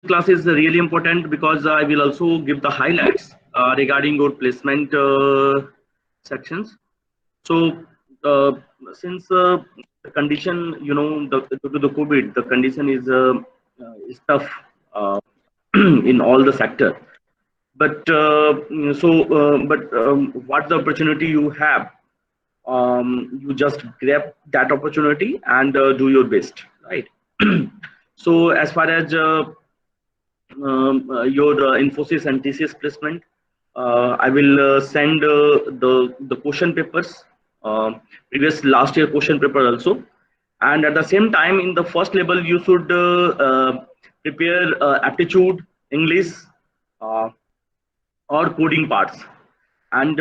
class is really important because I will also give the highlights regarding your placement sections. So, uh, since the condition, due to the COVID, the condition is tough uh, in all the sector. But what the opportunity you have, you just grab that opportunity and do your best, right? So, as far as your Infosys and TCS placement, I will send the question papers, previous last year question paper also, and at the same time in the first level you should prepare aptitude, English, uh, or coding parts. And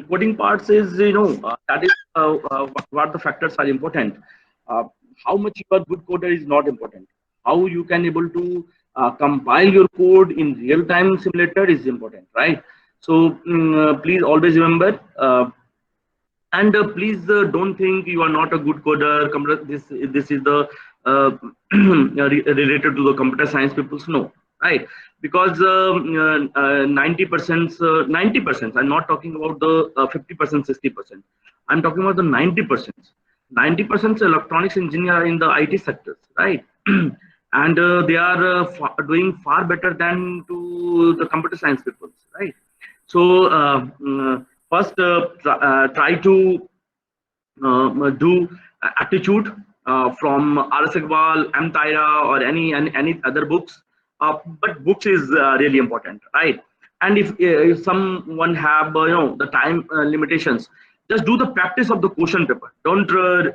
coding parts is, that is what the factors are important. uh, how much you are good coder is not important. How you can able to compile your code in real time simulator is important, right? So please always remember, and please don't think you are not a good coder. This is the uh, related to the computer science people. No, right? Because 90%, 90%. I'm not talking about the 50%, 60%. I'm talking about the 90%. 90% electronics engineer in the IT sectors, right? And they are doing far better than to the computer science people, right? So first, try to do aptitude from R.S. Agarwal, M. Taira, or any other books. But books is really important, right? And if someone have the time limitations, just do the practice of the question paper. Don't read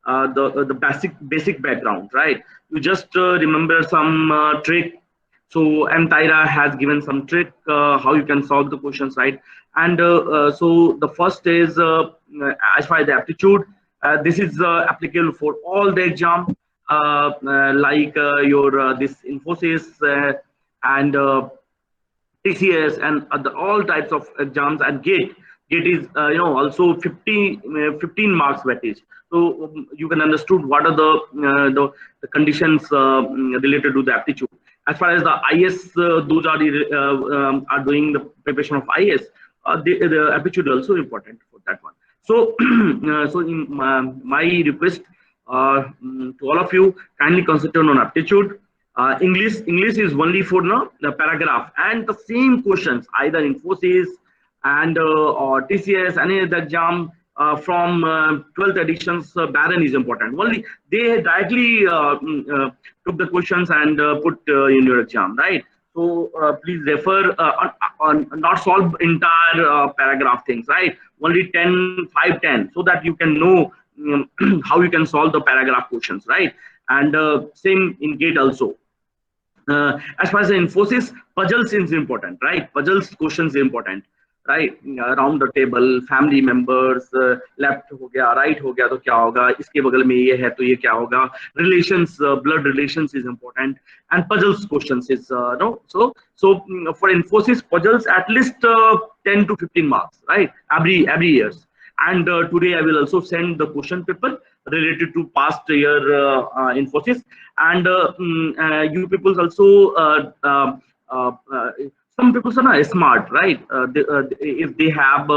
the basic background, right? You just remember some trick. So M. Taira has given some trick how you can solve the questions, right? And so the first is as far as the aptitude. This is applicable for all the exam, like your this Infosys and TCS and all types of exams, and GATE. GATE is also 15 marks weightage. So you can understood what are the conditions related to the aptitude. As far as the IS, those are doing the preparation of IS. The aptitude also important for that one. So so in my request to all of you, kindly concentrate on aptitude. English is only for the paragraph, and the same questions either Infosys and or TCS, any other exam from 12th editions Baron is important. Only they directly took the questions and put in your exam, right? So please refer on not solve entire paragraph things, right? Only 10, 5, 10, so that you can know how you can solve the paragraph questions, right? And same in GATE also. As far as the Infosys, puzzles is important, right? Puzzles questions is important, right? Around the table, family members, left हो गया, right हो गया तो क्या होगा, इसके बगल में ये है तो ये क्या होगा, relations, blood relations is important, and puzzles questions is no. So for Infosys puzzles at least 10 to 15 marks, right? Every years. And today I will also send the question paper related to past year Infosys, and you people also some people are not smart, right? If they have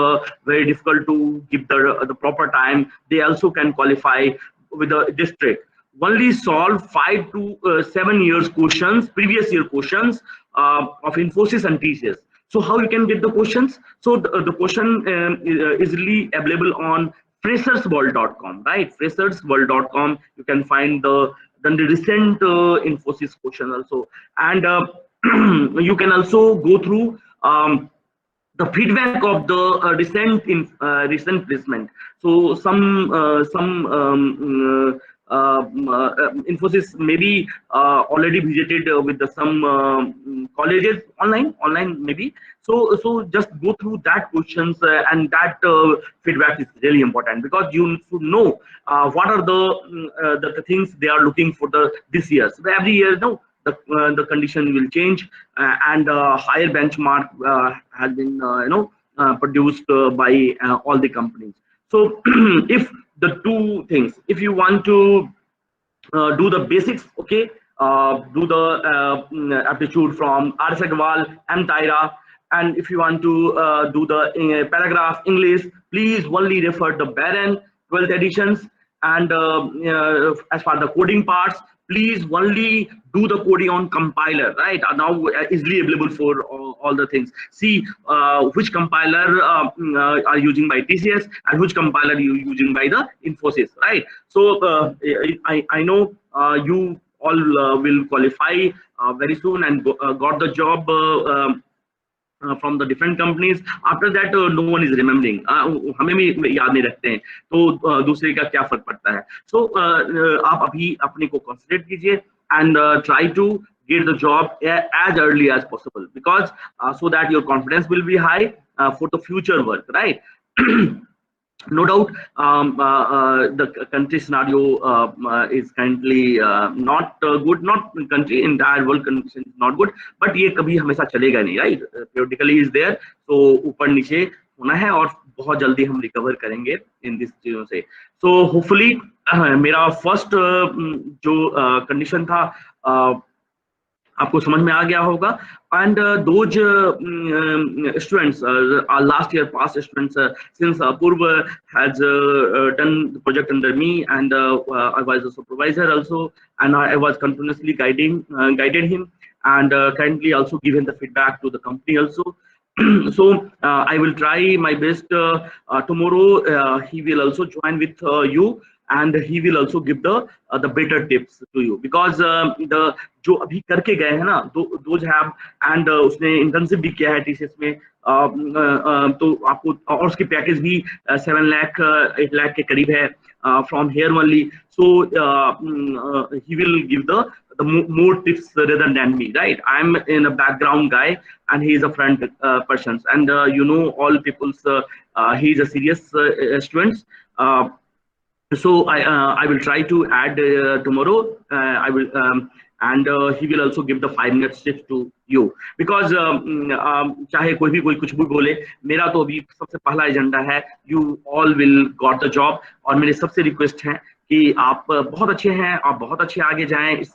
very difficult to give the proper time, they also can qualify with the district. Only solve 5 to 7 years questions, previous year questions of Infosys and TCS. So how you can get the questions? So the question is really available on freshersworld.com, right? Freshersworld.com. You can find the recent Infosys question also, and you can also go through the feedback of the recent placement. So Infosys maybe already visited with some colleges online maybe. So just go through that questions, and that feedback is really important, because you should know what are the things they are looking for this year. So every year, no, the condition will change, and higher benchmark has been produced by all the companies. So if the two things, if you want to do the basics, okay? Do the aptitude from R. Sagwal, M. Taira, and if you want to do the paragraph English, please only refer the Baron 12th editions. And as for the coding parts, please only do the coding on compiler, right? Now easily available for all the things. See which compiler are using by TCS and which compiler you using by the Infosys, right? So I know you all will qualify very soon and got the job from the different companies. After that no one is remembering, हमें भी याद नहीं रखते हैं, तो दूसरे का क्या फर्क पड़ता है. So आप अभी अपने को concentrate कीजिए and try to get the job as early as possible, because so that your confidence will be high for the future work, right? No doubt the country scenario is currently not good, not country, entire world condition is not good, but ये कभी हमेशा चलेगा नहीं, right? Periodically is there, so ऊपर नीचे होना है और बहुत जल्दी हम रिकवर करेंगे इन दिस चीजों से. So hopefully मेरा फर्स्ट जो कंडीशन था आपको समझ में आ गया होगा. And those students, last year past students, since Purva has done the project under me, and I was a supervisor also, and I was continuously guided him, and kindly also given the feedback to the company also. So I will try my best. Tomorrow he will also join with you, and he will also give the better tips to you, because the जो अभी करके गए हैं ना, those have, and उसने internship भी किया है टीसीएस में, तो आपको और उसकी पैकेज भी 7 लाख 8 लाख के करीब है from here only. So he will give the more tips rather than me, right? I'm in a background guy and he is a front person, and you know, all people's he is a serious student. So I will try to add tomorrow. I will and he will also give the 5-minute tips to you, because चाहे कोई भी कुछ भी बोले, मेरा तो अभी सबसे पहला एजेंडा है, you all will got the job. और मेरे सबसे रिक्वेस्ट है कि आप बहुत अच्छे हैं, आप बहुत अच्छे आगे जाएं, इस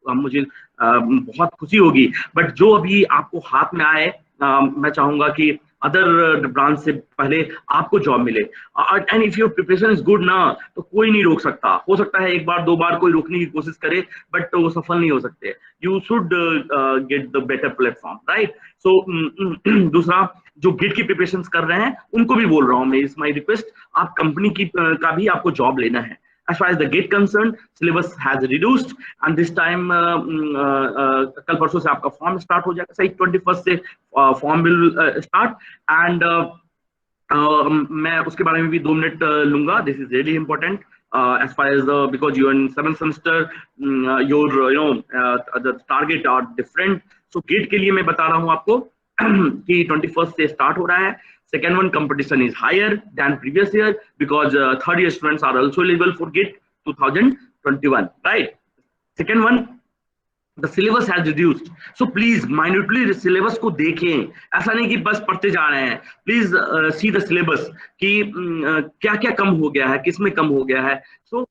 मुझे बहुत खुशी होगी. बट जो अभी आपको हाथ में आए, मैं चाहूंगा कि अदर ब्रांच से पहले आपको जॉब मिले. And if your preparation is good ना, तो कोई नहीं रोक सकता. हो सकता है एक बार दो बार कोई रोकने की कोशिश करे, बट वो सफल नहीं हो सकते. You should get the better platform, right? So दूसरा, जो गेट की प्रिपरेशन कर रहे हैं उनको भी बोल रहा हूँ मैं, इज माई रिक्वेस्ट, आप कंपनी की का भी आपको जॉब लेना है. As far as the GATE concerned, syllabus has reduced, and this time कल परसों से आपका फॉर्म स्टार्ट हो जाएगा, सही 21st से फॉर्म विल स्टार्ट. एंड मैं उसके बारे में भी 2 मिनट लूंगा. This is really important as far as because you are in 7th semester, your the target are different. So GATE के लिए मैं बता रहा हूँ आपको कि 21st से स्टार्ट हो रहा है. Second one, competition is higher than previous year, because third year students are also eligible for GATE 2021, right? Second one, the syllabus has reduced, so please minutely syllabus को देखें. ऐसा नहीं कि बस पढ़ते जा रहे हैं. Please see the syllabus कि क्या क्या कम हो गया है, किस में कम हो गया है. So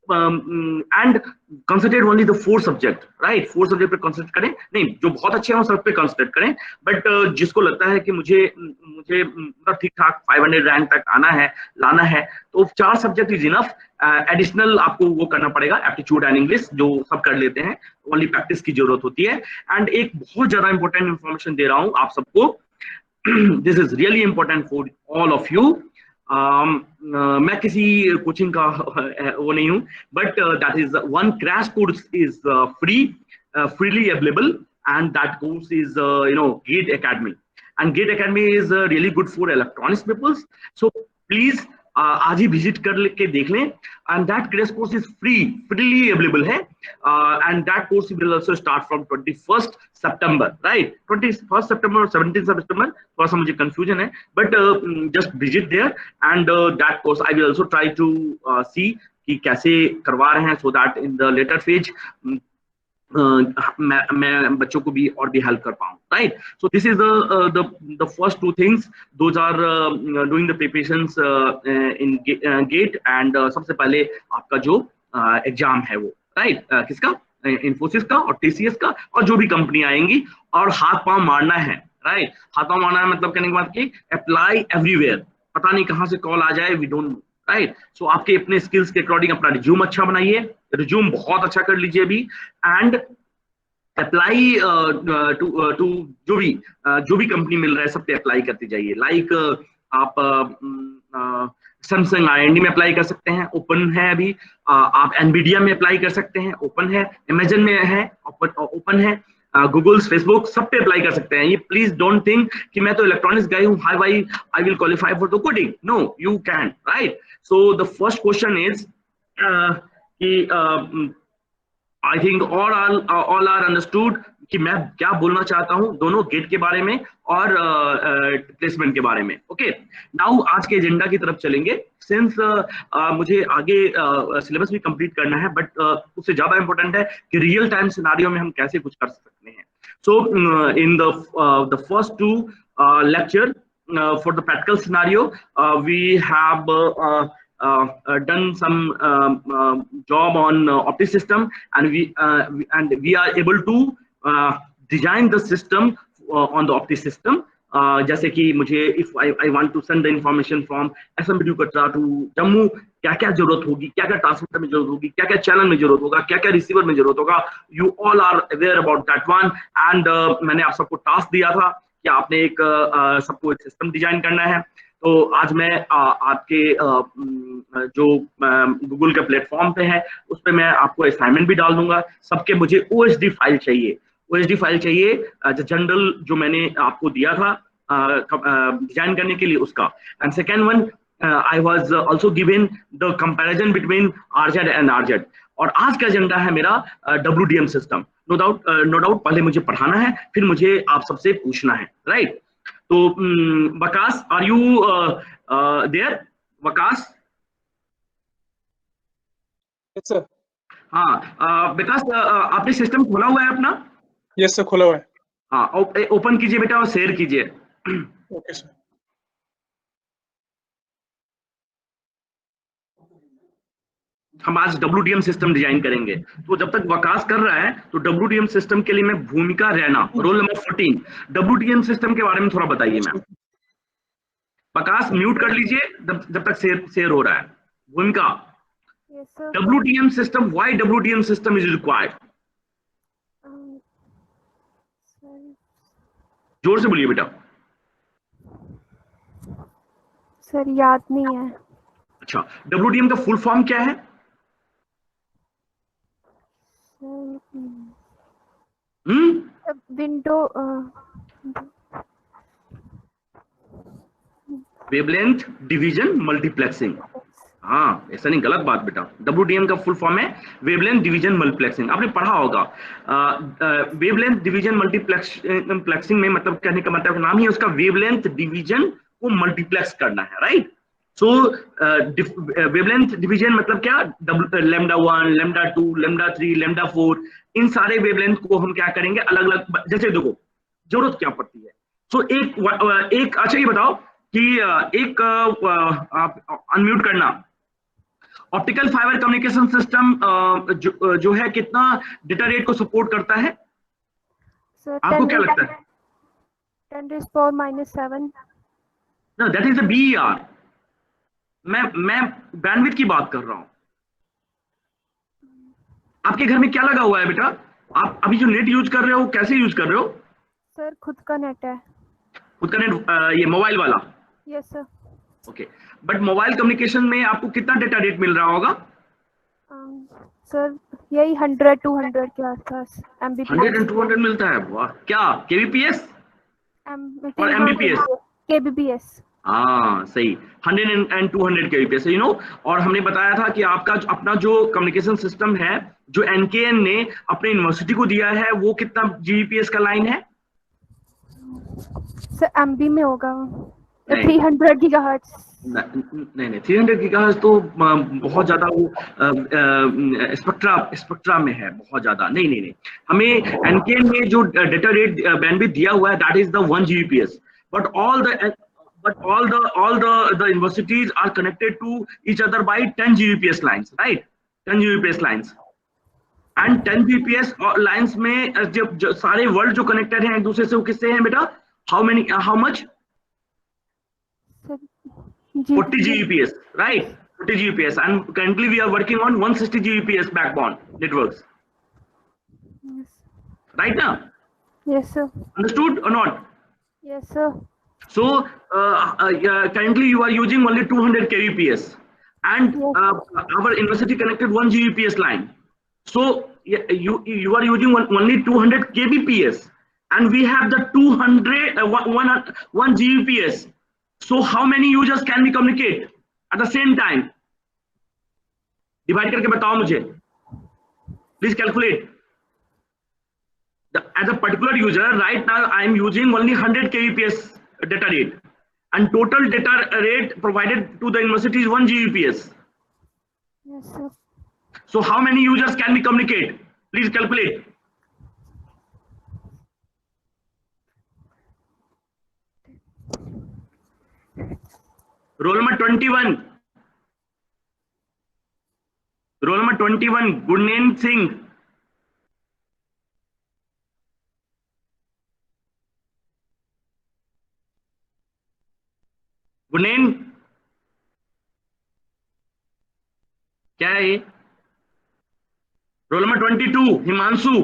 and concentrate only the 4 subject, right? 4 subject पे concentrate करें. नहीं, जो बहुत अच्छे हैं वो सब पे concentrate करें, but जिसको लगता है कि मुझे मतलब ठीक ठाक 500 रैंक तक आना है, लाना है, तो 4 सब्जेक्ट इज इनफ. एडिशनल आपको वो करना पड़ेगा, एप्टीट्यूड एंड इंग्लिश जो सब कर लेते हैं, ओनली प्रैक्टिस की जरूरत होती है. एंड एक बहुत ज्यादा इंपॉर्टेंट इंफॉर्मेशन दे रहा हूँ आप सबको. This is really important for all of you. मैं किसी कोचिंग का वो नहीं हूँ, but that is one crash course is freely available, and that course is GATE Academy. And GATE Academy is really good for electronics people. So please आज ही visit कर के देख लें. and that crash course is freely available है. And that course will also start from 21st September, right? 21st September or 17th September, थोड़ा सा मुझे confusion है, but just visit there. And that course I will also try to see कि कैसे करवा रहे हैं, so that in the later phase मैं बच्चों को भी और भी हेल्प कर पाऊँ, right? So this is the first 2 things, those are doing the preparations in GATE. And सबसे पहले आपका जो एग्जाम है वो राइट, किसका, इन्फोसिस का और टीसीएस का और जो भी कंपनी आएंगी, और हाथ पांव मारना है, राइट। हाथ पांव मारना है मतलब कहने की बात की अप्लाई एवरीवेयर, पता नहीं कहां से कॉल आ जाए, वी डोंट नो, राइट। सो आपके अपने स्किल्स के अकॉर्डिंग अपना रिज्यूम अच्छा बनाइए, रिज्यूम बहुत अच्छा कर लीजिए अभी, एंड अप्लाई टू जो भी कंपनी मिल रहा है सब पे अप्लाई करते जाइए। लाइक आप सैमसंग आईएनडी में अप्लाई कर सकते हैं, ओपन है अभी। आप एनवीडिया में अप्लाई कर सकते हैं, ओपन है। अमेजन में है, ओपन है। गूगल्स, फेसबुक, सब पे अप्लाई कर सकते हैं। ये प्लीज डोंट थिंक कि मैं तो इलेक्ट्रॉनिक्स गाय हूँ, हाई भाई I will qualify for the coding. No, you can, right. So the first question is कि I think all are understood कि मैं क्या बोलना चाहता हूं, दोनों गेट के बारे में और प्लेसमेंट के बारे में। ओके, नाउ आज के एजेंडा की तरफ चलेंगे। सिंस मुझे आगे सिलेबस भी कंप्लीट करना है, बट उससे ज्यादा इंपॉर्टेंट है कि रियल टाइम सिनारियो में हम कैसे कुछ कर सकते हैं। So in the first two lecture for the practical scenario, we have done some job on optic system, and we are able to design the system on the optic system. जैसे कि मुझे if I want to send the information from SMVD Katra to Jammu, क्या क्या जरूरत होगी, क्या क्या transmitter में जरूरत होगी, क्या क्या चैनल में जरूरत होगा, क्या क्या रिसीवर में जरूरत होगा, you all are aware about that one. And मैंने आप सबको टास्क दिया था कि आपने एक सबको एक सिस्टम डिजाइन करना है। तो आज मैं आपके जो गूगल के प्लेटफॉर्म पे है उस पर मैं आपको असाइनमेंट भी डाल दूंगा। सबके मुझे ओएसडी फाइल चाहिए, ओएसडी फाइल चाहिए, जनरल जो मैंने आपको दिया था डिजाइन करने के लिए उसका। And second one, I was also given the comparison between RZ and RZ. और आज का एजेंडा है मेरा डब्ल्यूडीएम सिस्टम। नो डाउट पहले मुझे पढ़ाना है, फिर मुझे आप सबसे पूछना है, राइट। तो Waqas, are you there? Waqas? Yes sir. हाँ, विकास, आपने सिस्टम खोला हुआ है अपना? यस सर, खोला हुआ है। हाँ, ओपन कीजिए बेटा और शेयर कीजिए। Okay sir. हम आज डब्ल्यूडीएम सिस्टम डिजाइन करेंगे। तो जब तक वकास कर रहा है तो डब्ल्यूडीएम सिस्टम के लिए मैं भूमिका रैना, रोल नंबर 14, डब्ल्यूडीएम सिस्टम के बारे में थोड़ा बताइए मैम। वकास म्यूट कर लीजिए जब तक शेयर हो रहा है। भूमिका, WDM system, why WDM system is required? जोर से बोलिए बेटा। सर याद नहीं है। अच्छा, डब्ल्यूडीएम का फुल फॉर्म क्या है? Window wavelength division multiplexing. हाँ, ऐसा नहीं, गलत बात बेटा। डब्ल्यूडीएम का फुल फॉर्म है वेवलेंथ डिवीजन मल्टीप्लेक्सिंग। आपने पढ़ा होगा। वेवलेंथ डिवीजन मल्टीप्लेक्सिंग में मतलब कहने का मतलब नाम ही उसका वेवलेंथ डिवीजन को मल्टीप्लेक्स करना है, राइट। सो वेवलेंथ डिवीजन मतलब क्या? लैम्डा 1, लैम्डा 2, लैम्डा 3, लैम्डा 4, इन सारे वेवलेंथ को हम क्या करेंगे अलग अलग, जैसे देखो जरूरत क्या पड़ती है। सो एक अच्छा ये बताओ कि एक आप अनम्यूट करना, ऑप्टिकल फाइबर कम्युनिकेशन सिस्टम जो है कितना डेटा रेट को सपोर्ट करता है? आपको क्या लगता है? 10⁻⁷। No, that is a BER। मैं बैंडविड्थ की बात कर रहा हूं। आपके घर में क्या लगा हुआ है बेटा? आप अभी जो नेट यूज कर रहे हो कैसे यूज कर रहे हो? सर खुद का नेट है। खुद का नेट, ये मोबाइल वाला? Yes sir. Okay, but mobile communication में आपको कितना डेटा रेट मिल रहा होगा? सर यही 100-200 के आसपास एमबीपीएस। 100 and 200 मिलता है? वाह, क्या केबीपीएस और एमबीपीएस? केबीपीएस। हाँ सही, 100 and 200 केबीपीएस, यू नो। और हमने बताया था कि आपका अपना जो कम्युनिकेशन सिस्टम है जो एनकेएन ने अपने यूनिवर्सिटी को दिया है वो कितना जीबीपीएस का लाइन है? सर एमबी में होगा 300 गीगाहर्ट्ज। नहीं, 300 गीगाहर्ट्ज तो बहुत ज्यादा वो स्पेक्ट्रा में है, बहुत ज्यादा। नहीं, हमें एनकेएन ने जो डेटा रेट बैंडविड्थ दिया हुआ है that is the 1 Gbps, but all the universities are connected to each other by 10 Gbps lines, right? 10 Gbps lines. And 10 GPS lines में जो सारे वर्ल्ड जो कनेक्टेड हैं एक दूसरे से, वो किससे हैं बेटा? How much? 40 Gbps, right? 40 Gbps, and currently we are working on 160 Gbps backbone networks, Yes. right now? Yes, sir. Understood or not? Yes, sir. So currently you are using only 200 kbps, and our university connected 1 Gbps line. So you are using only 200 kbps, and we have the 1 Gbps. So how many users can we communicate at the same time? Divide करके बताओ मुझे. Please calculate. As a particular user, right now I am using only 100 kbps data rate, and total data rate provided to the university is 1 Gbps. Yes, sir. So how many users can we communicate? Please calculate. Roll number 21. Roll number 21, Gurnain Singh. Gurnain, क्या है ये? Roll number 22, Himanshu.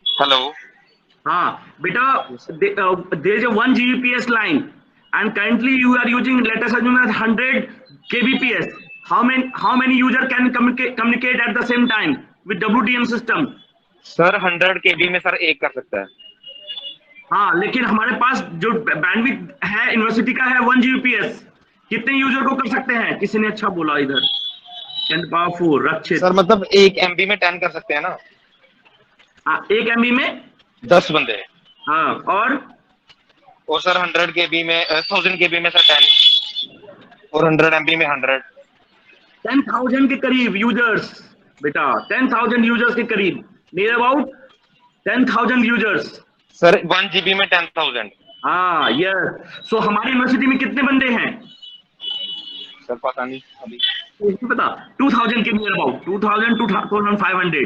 Hello. हाँ बेटा, there is a 1 Gbps line, and currently you are using, let us assume, 100 kbps. How many user can communicate at the same time with WDM system? Sir 100 kb में sir एक कर सकता है. हाँ, लेकिन हमारे पास जो बैंडविड्थ है यूनिवर्सिटी का है 1 Gbps. कितने यूजर को कर सकते हैं? किसी ने अच्छा बोला इधर. 10 power 4 रक्षित. सर मतलब 1 MB में 10 कर सकते हैं ना? हाँ, 1 MB में 10 बंदे. हाँ, और सर 100 kb में 1000 kb में सर 10 और 100 MB में 100. 10,000 के करीब यूजर्स बेटा, 10,000 यूजर्स के करीब, near about 10,000 users. Sir 1 GB में 10,000. हाँ यस. सो हमारी यूनिवर्सिटी में कितने बंदे हैं? सर पता नहीं अभी. पता 2,000 के नियर अबाउट, 2,000 to 2,500.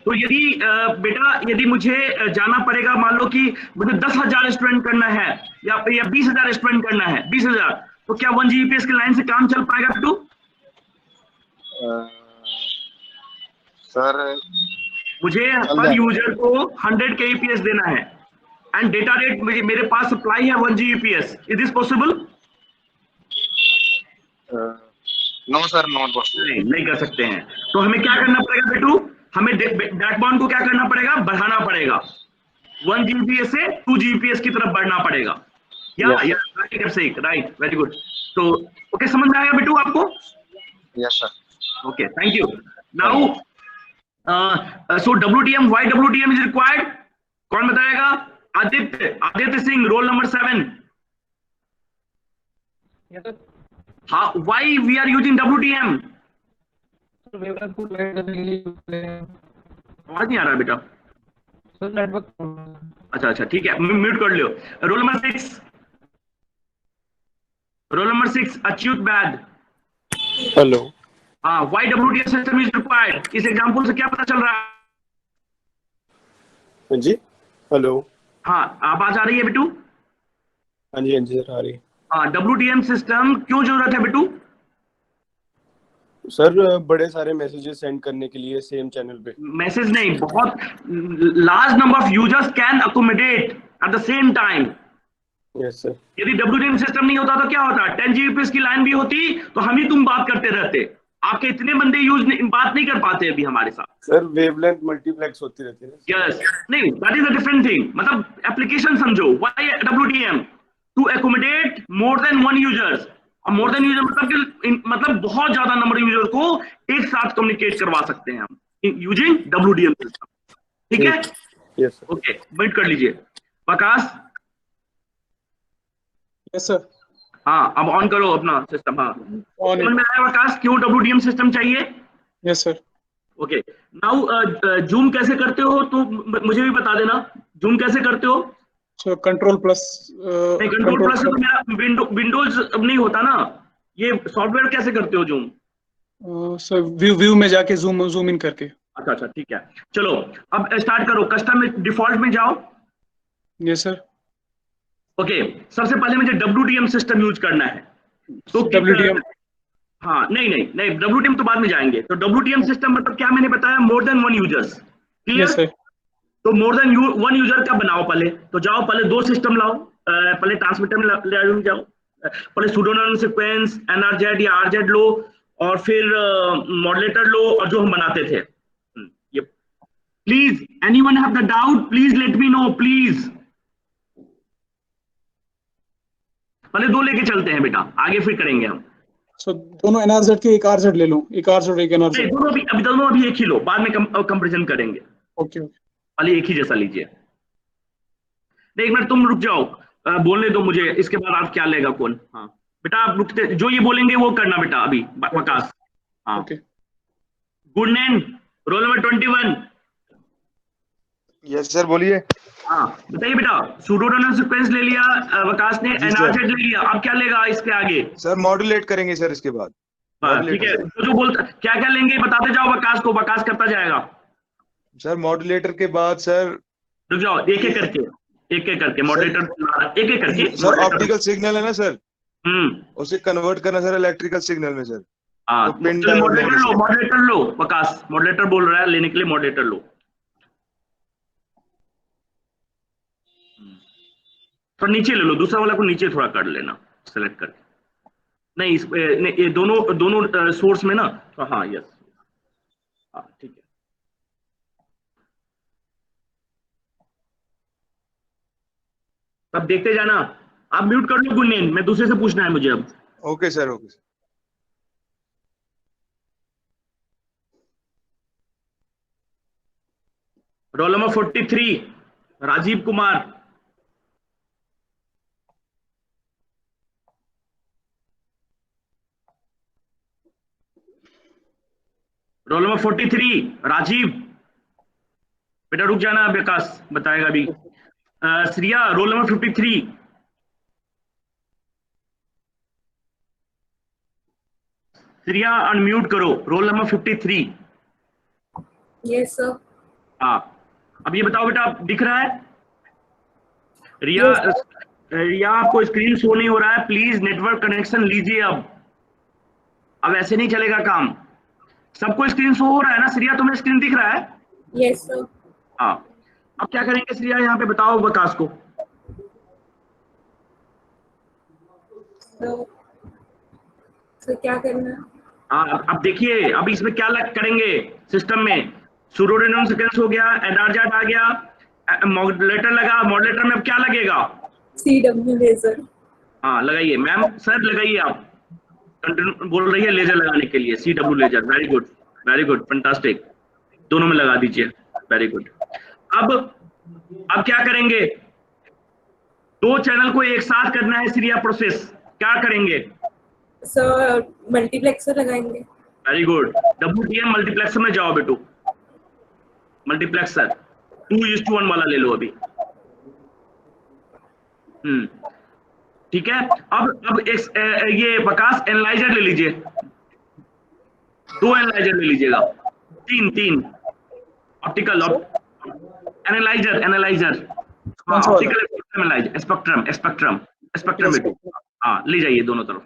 तो यदि बेटा यदि मुझे जाना पड़ेगा, मान लो कि मुझे 10,000 स्टूडेंट करना है या 20,000 स्टूडेंट करना है, 20,000, तो क्या 1 Gbps के लाइन से काम चल पाएगा बेटू? सर मुझे पर यूजर को 100 kbps देना है, एंड डेटा रेट मेरे पास सप्लाई है 1 Gbps. Is this possible? No sir, not possible. नहीं कर सकते हैं. तो हमें क्या करना पड़ेगा बेटू? हमें बैकबोन को क्या करना पड़ेगा? बढ़ाना पड़ेगा. 1 Gbps से 2 Gbps की तरफ बढ़ना पड़ेगा. Right, very good. तो ओके, समझ में आया बेटू आपको? Yes sir. Okay, thank you. Now so WDM, why WDM is required? कौन बताएगा? Aditya Singh, roll number 7. Why we are using WDM? आवाज नहीं आ रहा बेटा. अच्छा ठीक है, म्यूट कर लो. Roll number 6. Roll number 6, Achyut Baid. Hello. Why WDM system is required? इस एग्जांपल से क्या पता चल रहा है? जी, हेलो. हाँ, आवाज आ रही है बेटू? हाँ जी सर, आ रही है. WDM सिस्टम क्यों जरूरत है बेटू? सर बड़े सारे मैसेजेस सेंड करने के लिए सेम चैनल पे. मैसेज नहीं, बहुत large number of users can accommodate at the same time. Yes sir. यदि WDM सिस्टम नहीं होता तो क्या होता? 10 Gbps की लाइन भी होती तो हम ही तुम बात करते रहते. आपके इतने बंदे बात नहीं कर पाते अभी हमारे साथ. सर वेवलेंथ मल्टीप्लेक्स होती रहती है. यस, नहीं, that is a different thing. मतलब एप्लीकेशन समझो. Why WDM? To accommodate more than 1 users. और मोर देन यूजर मतलब बहुत ज्यादा नंबर यूजर को एक साथ कम्युनिकेट करवा सकते हैं हम यूजिंग WDM सिस्टम. ठीक है? Yes sir. ओके, म्यूट कर लीजिए. प्रकाश. Yes sir. हाँ, अब ऑन करो अपना सिस्टम. हाँ, ऑन. समझ में आया प्रकाश क्यों WDM सिस्टम चाहिए? Yes sir. Okay, now zoom कैसे करते हो तो मुझे भी बता देना. जूम कैसे करते हो? So control plus. नहीं, कंट्रोल प्लस तो मेरा विंडोज अब नहीं होता ना. ये सॉफ्टवेयर कैसे करते हो जूम? सर व्यू में जाके जूम इन करके। अच्छा अच्छा ठीक है, चलो अब स्टार्ट करो। कस्टम में डिफॉल्ट में जाओ। Yes sir. ओके, सबसे पहले मुझे WTM सिस्टम यूज करना है। तो WTM, हाँ नहीं नहीं नहीं, WTM तो बाद में जाएंगे। तो WTM सिस्टम मतलब क्या मैंने बताया, more than one users, clear. Yes sir. तो मोर देन वन यूजर का बनाओ पहले। तो जाओ पहले दो सिस्टम लाओ, पहले ट्रांसमीटर में जाओ, पहले सूडोनोम सीक्वेंस NRZ या RZ लो, और फिर मॉडलेटर लो, और जो हम बनाते थे ये। Please anyone have the doubt, please let me know please. पहले दो लेके चलते हैं बेटा, आगे फिर करेंगे हम। सो दोनों NRZ के, एक RZ ले लो, एक RZ और एक नहीं, NRZ। दोनों अभी एक ही लो, बाद में कंपेरिजन करेंगे। Okay okay. पहले एक ही जैसा लीजिए। नहीं, एक मिनट तुम रुक जाओ, बोलने दो मुझे, इसके बाद आप क्या लेगा कौन। हाँ बेटा आप रुकते, जो ये बोलेंगे वो करना बेटा अभी, वकास। हाँ okay. Good name, roll number 21। Yes sir बोलिए। हाँ बताइए बेटा, सूडोनोम सीक्वेंस ले लिया वकास ने, जी, NRZ सर। ले लिया, अब क्या लेगा इसके आगे। सर मॉड्यूलेट करेंगे सर इसके बाद। ठीक है, जो बोलता क्या क्या लेंगे बताते जाओ वकास को, वकास करता जाएगा। सर मॉड्यूलेटर के बाद सर, रुक जाओ, एक एक करके, एक एक करके मॉडरेटर, एक एक करके सर ऑप्टिकल सिग्नल है ना सर, हम्म उसे कन्वर्ट करना सर इलेक्ट्रिकल सिग्नल में सर। हाँ तो पिन डायोड मॉडरेटर लेंगे लो, सर। मॉडरेटर लो वकास, मॉडरेटर बोल रहा है लेने के लिए, मॉडरेटर लो। तो नीचे ले लो, दूसरा वाला को नीचे थोड़ा कर लेना, सेलेक्ट करके। नहीं ये दोनों दोनों सोर्स में ना, तो हाँ यस, हाँ ठीक है। अब देखते जाना, आप म्यूट कर लो गुन्नेन, मैं दूसरे से पूछना है मुझे अब। Okay sir, okay sir. Roll number 43 Rajeev Kumar. Roll number 43 Rajeev. बेटा रुक जाना, विकास बताएगा अभी। Shriya roll number 53। Shriya unmute करो, रोल नंबर 53। Yes sir. हाँ अब ये बताओ बेटा, दिख रहा है रिया? Yes, रिया आपको स्क्रीन शो नहीं हो रहा है, प्लीज नेटवर्क कनेक्शन लीजिए। अब ऐसे नहीं चलेगा काम। सबको स्क्रीन शो हो रहा है ना श्रिया, तुम्हें स्क्रीन दिख रहा है? Yes sir. हाँ अब क्या करेंगे श्रिया, यहाँ पे बताओ विकास को। सर क्या करना है? हाँ अब देखिए, अब इसमें क्या करेंगे सिस्टम में, सूडोनोम सीक्वेंस हो गया, NRZ आ गया, मॉडलेटर लगा, मॉडलेटर में अब क्या लगेगा? CW laser. हाँ लगाइए मैम, सर लगाइए आप, बोल रही है लेजर लगाने के लिए, CW laser. Very good fantastic, दोनों में लगा दीजिए, वेरी गुड। अब क्या करेंगे, दो चैनल को एक साथ करना है श्रिया प्रोसेस, क्या करेंगे? सर मल्टीप्लेक्सर लगाएंगे। वेरी गुड, WTM मल्टीप्लेक्सर में जाओ बेटू, मल्टीप्लेक्सर 2:1 वाला ले लो अभी। ठीक है, अब ये वकास एनालाइजर ले लीजिए, 2 एनालाइजर ले लीजिएगा, तीन ऑप्टिकल एनालाइजर ऑप्टिकल स्पेक्ट्रम बेटू। हाँ ले जाइए दोनों तरफ,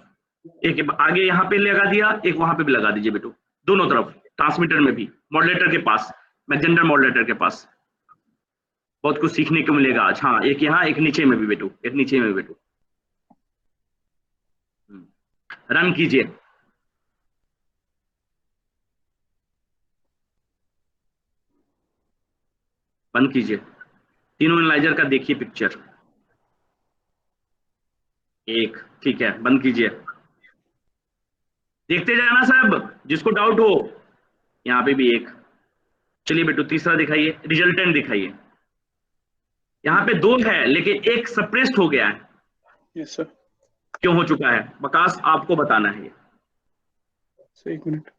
एक आगे यहाँ पे लगा दिया, एक वहां पे भी लगा दीजिए बेटू, दोनों तरफ, ट्रांसमीटर में भी, मॉडलेटर के पास, मैजेंडर मॉडलेटर के पास। बहुत कुछ सीखने को मिलेगा आज। हाँ एक यहाँ, एक नीचे में भी बेटू, एक नीचे में भी बेटू। रन कीजिए। बंद कीजिए, तीनों एनालाइजर का देखिए पिक्चर, एक ठीक है, बंद कीजिए, देखते जाना सब, जिसको डाउट हो। यहाँ पे भी एक, चलिए बेटू तीसरा दिखाइए, रिजल्टेंट दिखाइए। यहाँ पे 2 है लेकिन एक सप्रेस्ड हो गया है। Yes sir. क्यों हो चुका है वकास, आपको बताना है। एक मिनट,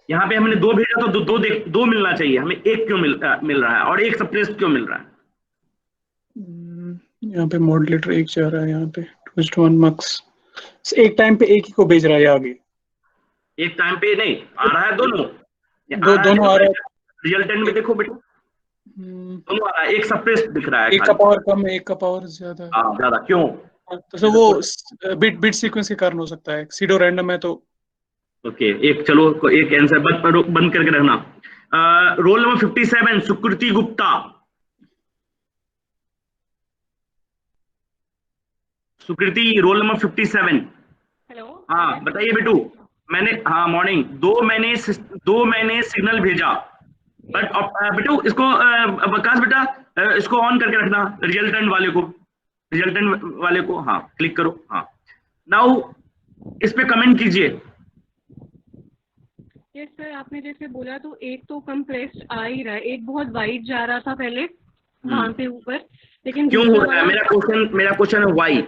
यहाँ पे हमने 2 भेजा तो दो मिलना चाहिए, हमें एक क्यों मिल रहा है, और एक सप्रेस्ड क्यों मिल रहा है? यहाँ पे मॉडलेटर एक जा रहा है, यहाँ पे 2:1 मक्स एक टाइम पे एक ही को भेज रहा है आगे। एक टाइम पे नहीं आ रहा है, दोनों दोनों आ रहा है। रिजल्टेंट में देखो बेटा, दोनों आ रहा है, एक सप्रेस दिख रहा है एक का पावर कम है, एक का पावर ज्यादा है। हाँ ज्यादा क्यों? तो सर वो बिट सीक्वेंस के कारण हो सकता है, सीडो रैंडम है तो। ओके एक चलो एक आंसर बंद करके रखना। रोल नंबर 57 सुकृति गुप्ता। सुकृति रोल नंबर 57। हेलो। हाँ बताइए बेटू। मैंने हाँ मॉर्निंग दो मैंने सिग्नल भेजा, बट बेटू इसको विकास बेटा इसको ऑन करके रखना, रिजल्टेंट वाले को हाँ क्लिक करो। हाँ नाउ इस पे कमेंट कीजिए। यस सर, आपने जैसे बोला तो एक तो कंप्रेस्ड आ ही रहा है, एक बहुत वाइड जा रहा था पहले वहां पे ऊपर, लेकिन क्यों हो रहा है? मेरा क्वेश्चन है वाई।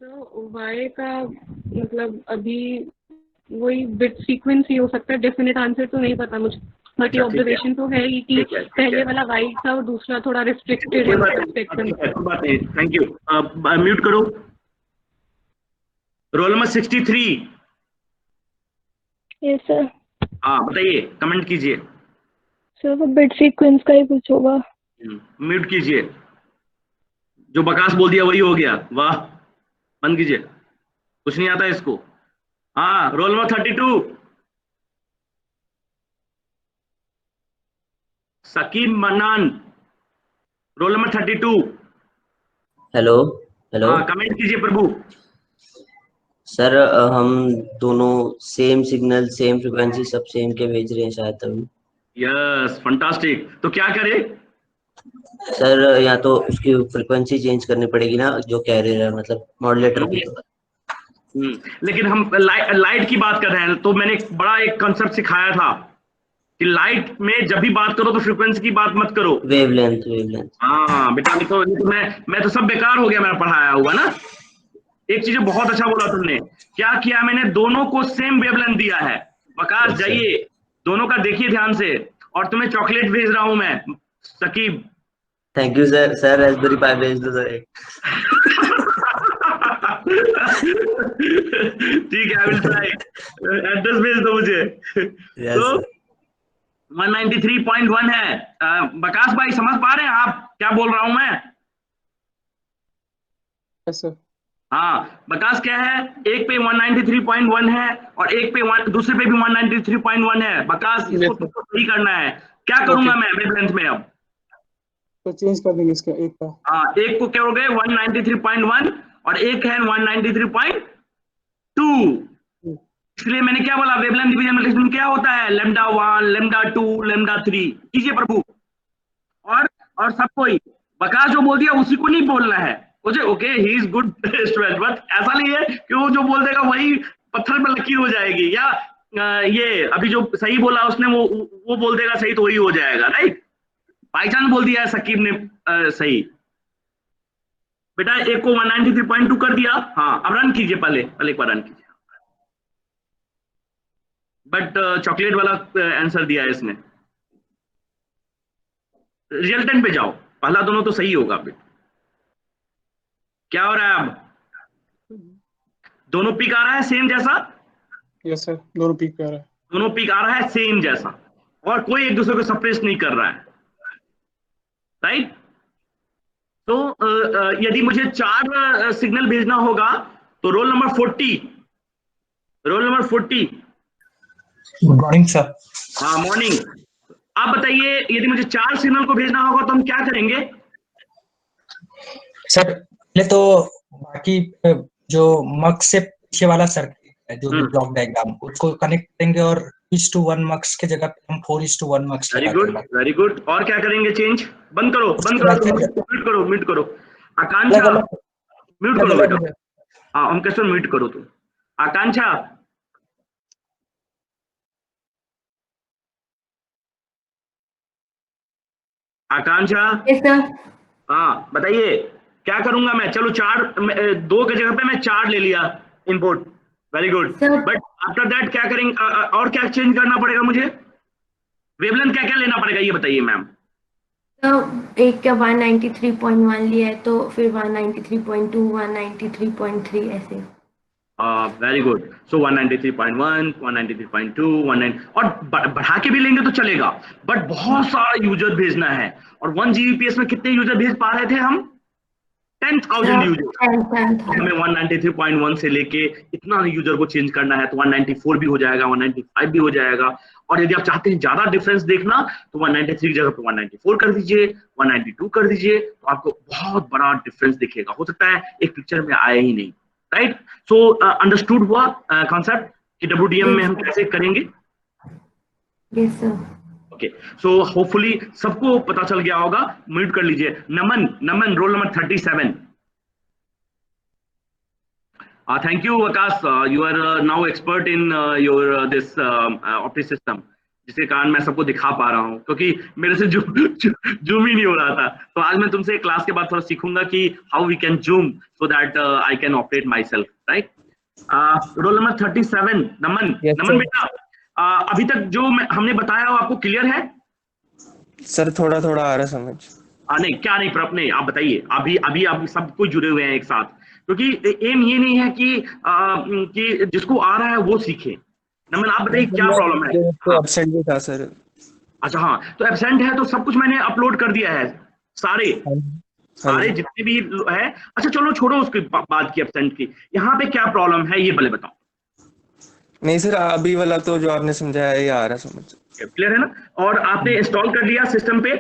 तो वाई का मतलब अभी वही बिट सीक्वेंस ही हो सकता है, डेफिनेट आंसर तो नहीं पता मुझे, बट ये ऑब्जर्वेशन तो है ही कि पहले वाला वाइड था और दूसरा थोड़ा रिस्ट्रिक्टेड है स्पेक्ट्रम। बात नहीं, थैंक यू। म्यूट करो। Roll number 63। Yes sir. हाँ बताइए, कमेंट कीजिए। सर वो बिट सीक्वेंस का ही कुछ होगा। म्यूट कीजिए, जो बकास बोल दिया वही हो गया। वाह, बंद कीजिए, कुछ नहीं आता इसको। हाँ roll number 32 Saqib Mannan, roll number 32। Hello hello हाँ कमेंट कीजिए प्रभु। सर, हम दोनों सेम सिग्नल सेम फ्रिक्वेंसी सब सेम के भेज रहे हैं शायद तभी। Yes fantastic. तो क्या करें? सर या तो उसकी फ्रिक्वेंसी चेंज करनी पड़ेगी ना, जो कैरियर है मतलब मॉड्यूलेटर की। लेकिन हम लाइट की बात कर रहे हैं, तो मैंने बड़ा एक कॉन्सेप्ट सिखाया था कि लाइट में जब भी बात करो तो फ्रीक्वेंसी की बात मत करो, वेवलेंथ। हाँ बेटा, तो मैं तो सब बेकार हो गया मेरा पढ़ाया हुआ ना। एक चीज बहुत अच्छा बोला तुमने, क्या किया मैंने, दोनों को सेम वेवलेंथ दिया है। वकास जाइए दोनों का देखिए ध्यान से, और तुम्हें चॉकलेट भेज रहा हूं मैं Saqib. Thank you sir. Sir Raspberry Pi भेज दो सर। ठीक है, आई विल ट्राई। एड्रेस भेज दो मुझे। तो 193.1 है। बकास भाई समझ पा रहे हैं आप क्या बोल रहा हूं मैं? Yes sir. हाँ बकास क्या है, एक पे 193.1 है और एक पे दूसरे पे भी 193.1 है। बकास इसको तुमको सही करना है। क्या करूंगा मैं वेवलेंथ में अब? तो चेंज कर देंगे इसका एक का। हाँ एक को क्या हो गए 193.1 और एक है 193.2। इसलिए मैंने क्या बोला, वेवलेंथ डिवीजन मल्टीप्लिकेशन क्या होता है, लैम्डा 1 लैम्डा 2 लैम्डा 3। कीजिए प्रभु। और सब कोई बकास जो बोल दिया उसी को नहीं बोलना है मुझे। Okay he is good student, but ऐसा नहीं है कि वो जो बोल देगा वही पत्थर पर लकीर हो जाएगी, या ये अभी जो सही बोला उसने वो बोल देगा सही तो वही हो जाएगा, राइट? बाई चांस बोल दिया सकीब ने सही। बेटा एक को 193.2 कर दिया। हाँ अब रन कीजिए, पहले एक बार रन कीजिए। बट चॉकलेट वाला आंसर दिया है इसने। रिजल्टेंट पे जाओ, पहला दोनों तो सही होगा। बेटा क्या हो रहा है अब? दोनों पिक आ रहा है सेम जैसा? यस सर, दोनों पीक पे आ रहा है। दोनों पिक आ रहा है सेम जैसा, और कोई एक दूसरे को सप्रेस नहीं कर रहा है, राइट? तो यदि मुझे 4 सिग्नल भेजना होगा तो roll number 40। Good morning sir. हाँ मॉर्निंग। आप बताइए, यदि मुझे 4 सिग्नल को भेजना होगा तो हम क्या करेंगे? सर पहले तो बाकी जो मक्स से पीछे वाला सर्किट है, जो ब्लॉक डायग्राम, उसको कनेक्ट करेंगे और 2:1 मक्स के जगह पे हम 4:1 मक्स लगा देंगे। Very good. और क्या करेंगे? चेंज बंद करो, म्यूट करो। आकांक्षा म्यूट करो बेटा। हाँ हम कैसे म्यूट करो तुम। आकांक्षा यस सर। हाँ बताइए क्या करूंगा मैं? चलो 2 के जगह पे मैं 4 ले लिया input. Very good. But after that क्या करेंगे? और क्या चेंज करना पड़ेगा मुझे? वेवलेंथ क्या क्या लेना पड़ेगा ये बताइए मैम। तो एक का 193.1 लिया है तो फिर 193.2 193.3 ऐसे। Very good. सो 193.1, 193.2, 19 और बढ़ा के भी लेंगे तो चलेगा, बट बहुत सारा यूजर भेजना है। और 1 Gbps में कितने यूजर भेज पा रहे थे हम? 10,000 यूजर। हमें 193.1 से लेके इतना यूजर को चेंज करना है, तो 194 भी हो जाएगा, 195 भी हो जाएगा। और यदि आप चाहते हैं ज्यादा डिफरेंस देखना तो 193 की जगह पे 194 कर दीजिए, 192 कर दीजिए, तो आपको बहुत बड़ा डिफरेंस दिखेगा। हो सकता है एक पिक्चर में आए ही नहीं, राइट? सो अंडरस्टूड हुआ कॉन्सेप्ट कि WDM में हम कैसे करेंगे? Yes sir. Okay, so hopefully सबको पता चल गया होगा। म्यूट कर लीजिए। Naman roll number 37। Thank you Akash, you are now expert in your this optic system, जिसके कारण मैं सबको दिखा पा रहा हूँ, क्योंकि मेरे से जूम ही नहीं हो रहा था। तो आज मैं तुमसे क्लास के बाद थोड़ा सीखूंगा कि how we can zoom so that I can operate my self, right? Roll number 37 Naman. Naman बेटा, अभी तक जो हमने बताया वो आपको क्लियर है? सर थोड़ा थोड़ा आ रहा समझ। नहीं, क्या नहीं प्रॉप नहीं, आप बताइए। अभी आप सब कुछ जुड़े हुए हैं एक साथ, क्योंकि एम ये नहीं है कि जिसको आ रहा है वो सीखे। नमन आप बताइए क्या प्रॉब्लम है? तो एब्सेंट भी था सर। अच्छा हाँ, तो एब्सेंट है तो सब कुछ मैंने अपलोड कर दिया है, सारे जितने भी है। अच्छा चलो छोड़ो उसकी बात की, एब्सेंट की। यहाँ पे क्या प्रॉब्लम है ये पहले बताओ। नहीं सर, अभी वाला तो जो आपने समझाया ये आ रहा समझ। क्लियर है ना? और आपने इंस्टॉल कर लिया सिस्टम पे?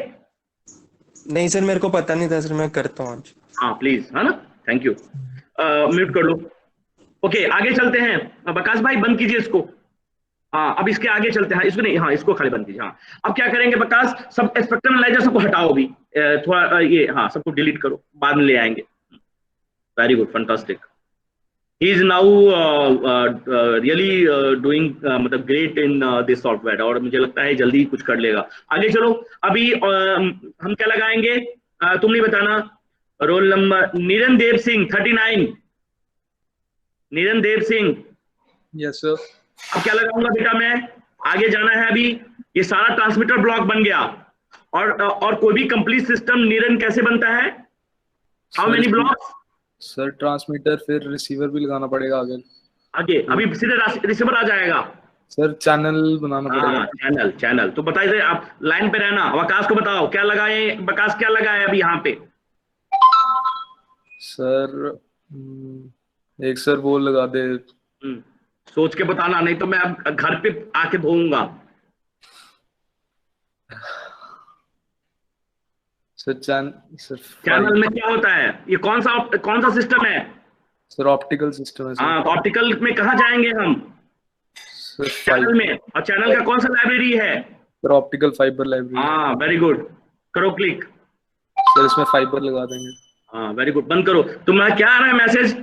नहीं सर, मेरे को पता नहीं था सर, मैं करता हूँ आज। हाँ प्लीज, है ना? Thank you. म्यूट कर लो। ओके आगे चलते हैं। बकास भाई बंद कीजिए इसको। हाँ अब इसके आगे चलते हैं। इसको नहीं, हाँ इसको खाली बंद कीजिए। हाँ अब क्या करेंगे बकास? सब स्पेक्ट्रम एनालाइजर सबको हटाओ अभी, थोड़ा ये हाँ सबको डिलीट करो, बाद में ले आएंगे। Very good, fantastic. He is now really doing मतलब ग्रेट इन दिस सॉफ्टवेयर, और मुझे लगता है जल्दी कुछ कर लेगा। आगे चलो। अभी हम क्या लगाएंगे तुम नहीं बताना। Roll number Niran Dev Singh 39। Niran Dev Singh. Yes sir. अब क्या लगाऊंगा बेटा मैं? आगे जाना है अभी। ये सारा ट्रांसमीटर ब्लॉक बन गया, और कोई भी कंप्लीट सिस्टम निरन कैसे बनता है? How many blocks? Sir transmitter फिर रिसीवर भी लगाना पड़ेगा आगे। अभी सीधे रिसीवर आ जाएगा। सर चैनल बनाना पड़ेगा। चैनल तो बताइए, आप लाइन पे रहना। आकाश को बताओ क्या लगाए, आकाश क्या लगाए अभी यहाँ पे? सर एक सर वो लगा दे। सोच के बताना, नहीं तो मैं अब घर पे आके धोऊंगा। सर चैनल में क्या होता है? ये कौन सा सिस्टम है? सर ऑप्टिकल सिस्टम है सर। हाँ तो ऑप्टिकल में कहाँ जाएंगे हम? चैनल में। और चैनल का कौन सा लाइब्रेरी है? Sir optical fibre library. हाँ वेरी गुड, करो क्लिक। सर इसमें फाइबर लगा देंगे। हाँ वेरी गुड, बंद करो। तुम्हारा क्या आ रहा है मैसेज?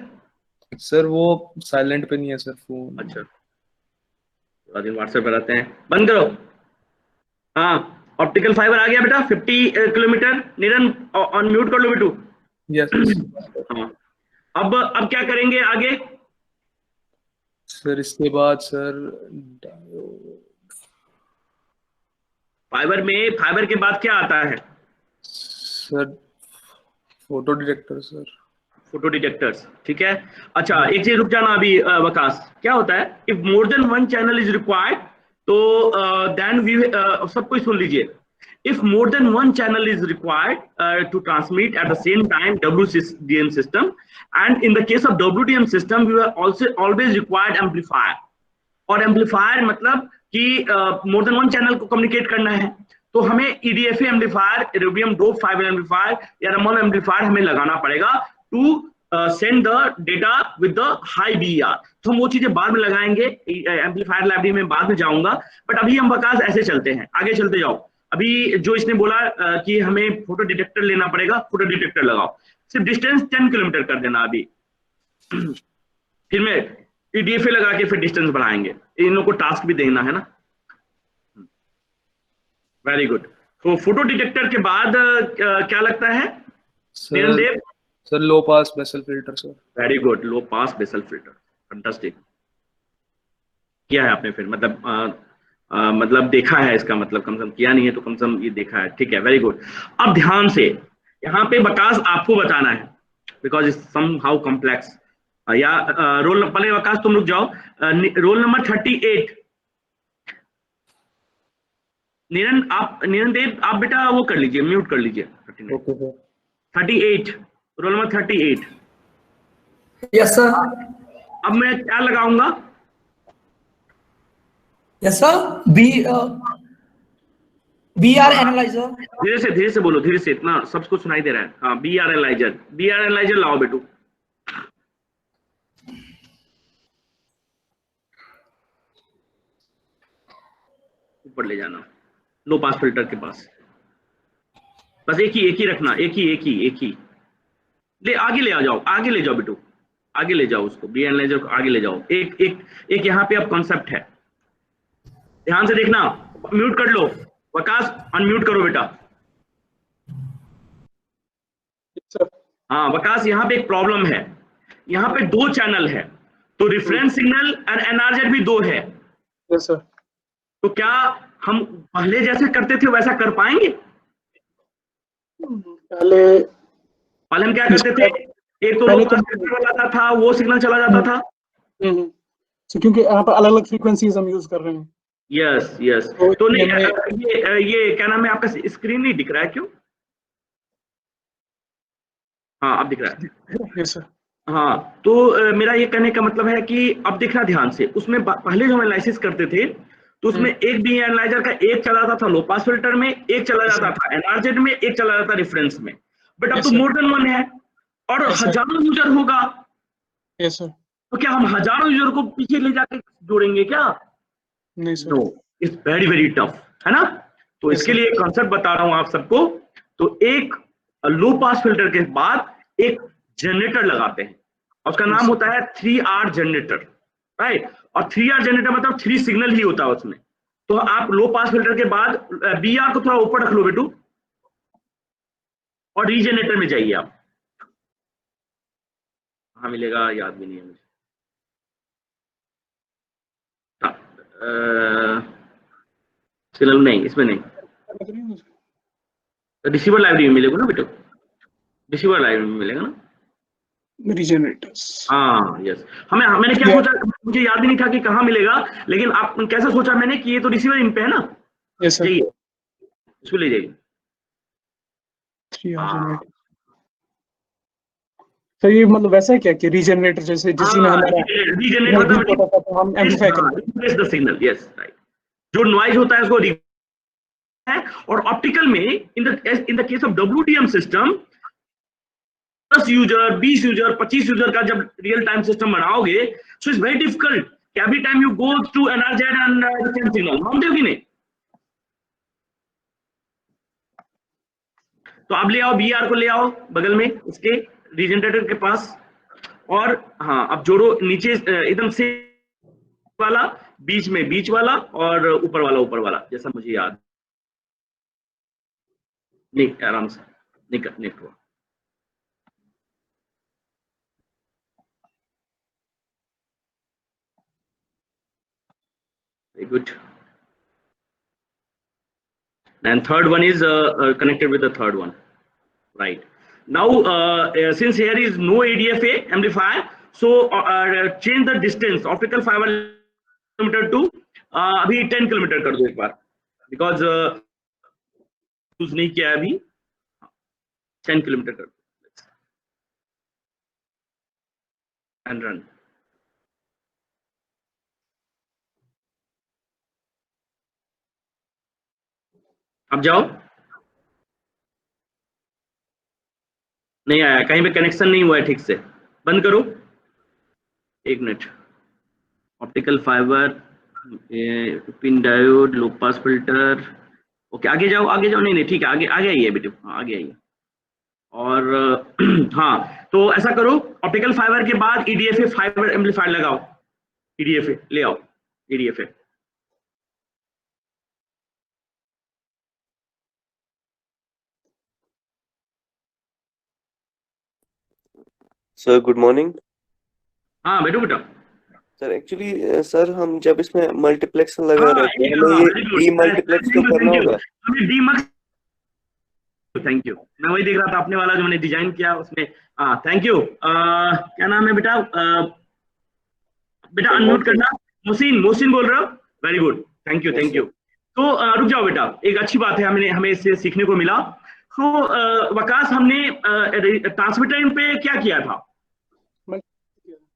सर वो साइलेंट पे नहीं है सर फोन। अच्छा थोड़ा दिन व्हाट्सएप पे रहते हैं, बंद करो। हाँ ऑप्टिकल फाइबर आ गया बेटा 50 किलोमीटर। निरन ऑन म्यूट कर लो बेटू। यस। हाँ अब क्या करेंगे आगे? सर इसके बाद सर फाइबर के बाद क्या आता है? Sir photo detector sir. Photo detectors, ठीक है। अच्छा एक चीज रुक जाना अभी वकास, क्या होता है? If more than one channel is required तो देन वी सब कुछ सुन लीजिए। If more than one channel is required to transmit at the same time WDM system, and in the case of WDM system, we are also always required amplifier. और amplifier मतलब कि more than one channel को communicate करना है, तो हमें EDFA amplifier, Erbium Dope Fiber amplifier या Raman amplifier हमें लगाना पड़ेगा to send the data with the high BER। तो हम वो चीजें बाद में लगाएंगे, एम्पलीफायर लाइब्रेरी में बाद में जाऊंगा, बट अभी हम बकास ऐसे चलते हैं। आगे चलते जाओ। अभी जो इसने बोला कि हमें फोटो डिटेक्टर लेना पड़ेगा, फोटो डिटेक्टर लगाओ। सिर्फ डिस्टेंस 10 किलोमीटर कर देना अभी। फिर मैं EDFA लगा के फिर डिस्टेंस बढ़ाएंगे। इन लोगों को टास्क भी देना है ना। Very good. तो फोटो डिटेक्टर के बाद क्या लगता है? Sir low pass Bessel filter sir. Very good, low pass Bessel filter, fantastic. किया है आपने फिर, मतलब देखा है, इसका मतलब कम से कम किया नहीं है तो कम से कम ये देखा है, ठीक है। Very good. अब ध्यान से यहाँ पे बकास आपको बताना है, बिकॉज इट्स समहाउ कॉम्प्लेक्स। या रोल पहले वकास तुम रुक जाओ, रोल नंबर 38 नीरन देव आप बेटा वो कर लीजिए, म्यूट कर लीजिए। 38 रोल नंबर 38। Yes sir. अब मैं क्या लगाऊंगा? Yes sir, BR analyser. धीरे से बोलो, धीरे से, इतना सबको सुनाई दे रहा है। हाँ, BR एनालाइजर लाओ बेटू। ऊपर ले जाना, लो पास फिल्टर के पास, बस एक ही रखना, एक ही ले आगे ले जाओ बेटू, आगे ले जाओ उसको, BR एनालाइजर को आगे ले जाओ। एक यहाँ पे अब कॉन्सेप्ट है, ध्यान से देखना। म्यूट कर लो वकास, अनम्यूट करो बेटा। हाँ वकास, यहाँ पे एक प्रॉब्लम है, यहाँ पे 2 चैनल है, तो रेफरेंस सिग्नल और एनआरजेड भी 2 है। Yes sir. तो क्या हम पहले जैसे करते थे वैसा कर पाएंगे? पहले हम क्या करते थे, एक तो लो पास फिल्टर वाला था, वो सिग्नल चला जाता था। क्योंकि यहाँ पर अलग अलग फ्रीक्वेंसीज हम यूज कर रहे हैं। यस तो नहीं, ये क्या नाम है आपका, स्क्रीन नहीं दिख रहा है क्यों? हाँ अब दिख रहा है। Yes sir. हाँ तो मेरा ये कहने का मतलब है कि अब देखना ध्यान से, उसमें पहले जो हम एनालिसिस करते थे तो उसमें एक BR एनालाइजर का एक चला जाता था लो पास फिल्टर में, एक चला जाता था एनआरजेड में, एक चला जाता रेफरेंस में। बट अब तो मोर देन 1 है और हजारों यूजर होगा। Yes sir. तो क्या हम हजारों यूजर को पीछे ले जाके जोड़ेंगे क्या? नहीं सर। नो, इट्स वेरी टफ, है ना। तो इसके लिए एक कॉन्सेप्ट बता रहा हूं आप सबको। तो एक लो पास फिल्टर के बाद एक जनरेटर लगाते हैं, और उसका नाम होता है 3R जनरेटर, राइट। और 3R जनरेटर मतलब 3 सिग्नल ही होता है उसमें। तो आप लो पास फिल्टर के बाद BR को थोड़ा ऊपर रख लो बेटू, और रीजनरेटर में जाइए आप। कहाँ मिलेगा याद भी नहीं है मुझे। सिग्नल नहीं, इसमें नहीं, रिसीवर लाइब्रेरी में मिलेगा ना बेटा, रिसीवर लाइब्रेरी में मिलेगा ना रीजनरेटर्स। हाँ यस। मैंने क्या सोचा, मुझे याद ही नहीं था कि कहाँ मिलेगा, लेकिन आप कैसे सोचा मैंने कि ये तो रिसीवर इन पे है ना। Yes sir. जाइए इसको ले जाइए। 3R जनरेटर तो ये मतलब वैसा है क्या कि रीजनरेटर जैसे जिसमें हमारा रीजनरेटर मतलब हम एम्प्लीफाई करते हैं द सिग्नल। यस राइट, जो नॉइज होता है उसको है। और ऑप्टिकल में in the case of WDM system 10 user 20 user 25 user का जब रियल टाइम सिस्टम बनाओगे, so it's very difficult every time you go to NRZ and reference signal. मानते हो कि नहीं? तो आप ले आओ BR को, ले आओ बगल में उसके रीजनरेटर के पास, और हाँ अब जोड़ो नीचे एकदम से वाला, बीच में बीच वाला, और ऊपर वाला जैसा मुझे याद नहीं, आराम से नहीं हुआ। Very good. And third one is connected with the third one, right? Now, since here is no ADFA amplifier, so change the distance optical fiber kilometer to अभी 10 किलोमीटर कर दो एक बार, because यूज नहीं किया अभी। 10 किलोमीटर कर दो and run. अब जाओ, नहीं आया, कहीं पे कनेक्शन नहीं हुआ है ठीक से, बंद करो। 1 मिनट। Optical fibre, pin diode, low pass filter, okay आगे जाओ नहीं ठीक है, आगे आइए बेटे, आगे आइए। और हाँ तो ऐसा करो, ऑप्टिकल फाइबर के बाद EDFA फाइबर एम्पलीफायर लगाओ, EDFA ले आओ, EDFA। Sir good morning. हाँ बेटा सर एक्चुअली सर हम जब इसमें मल्टीप्लेक्स लगा रहे थे, हमें ये डीमल्टीप्लेक्स तो करना होगा। हमें डीमल्टीप्लेक्स थैंक यू। मैं वही देख रहा था अपने वाला जो मैंने डिजाइन किया उसमें। हाँ थैंक यू। क्या नाम है बेटा? बेटा अनम्यूट करना। मोहसिन, मोहसिन बोल रहा हूँ। Very good, thank you thank you. तो रुक जाओ बेटा, एक अच्छी बात है हमें इससे सीखने को मिला। तो वकास, हमने ट्रांसमिटर पे क्या किया था?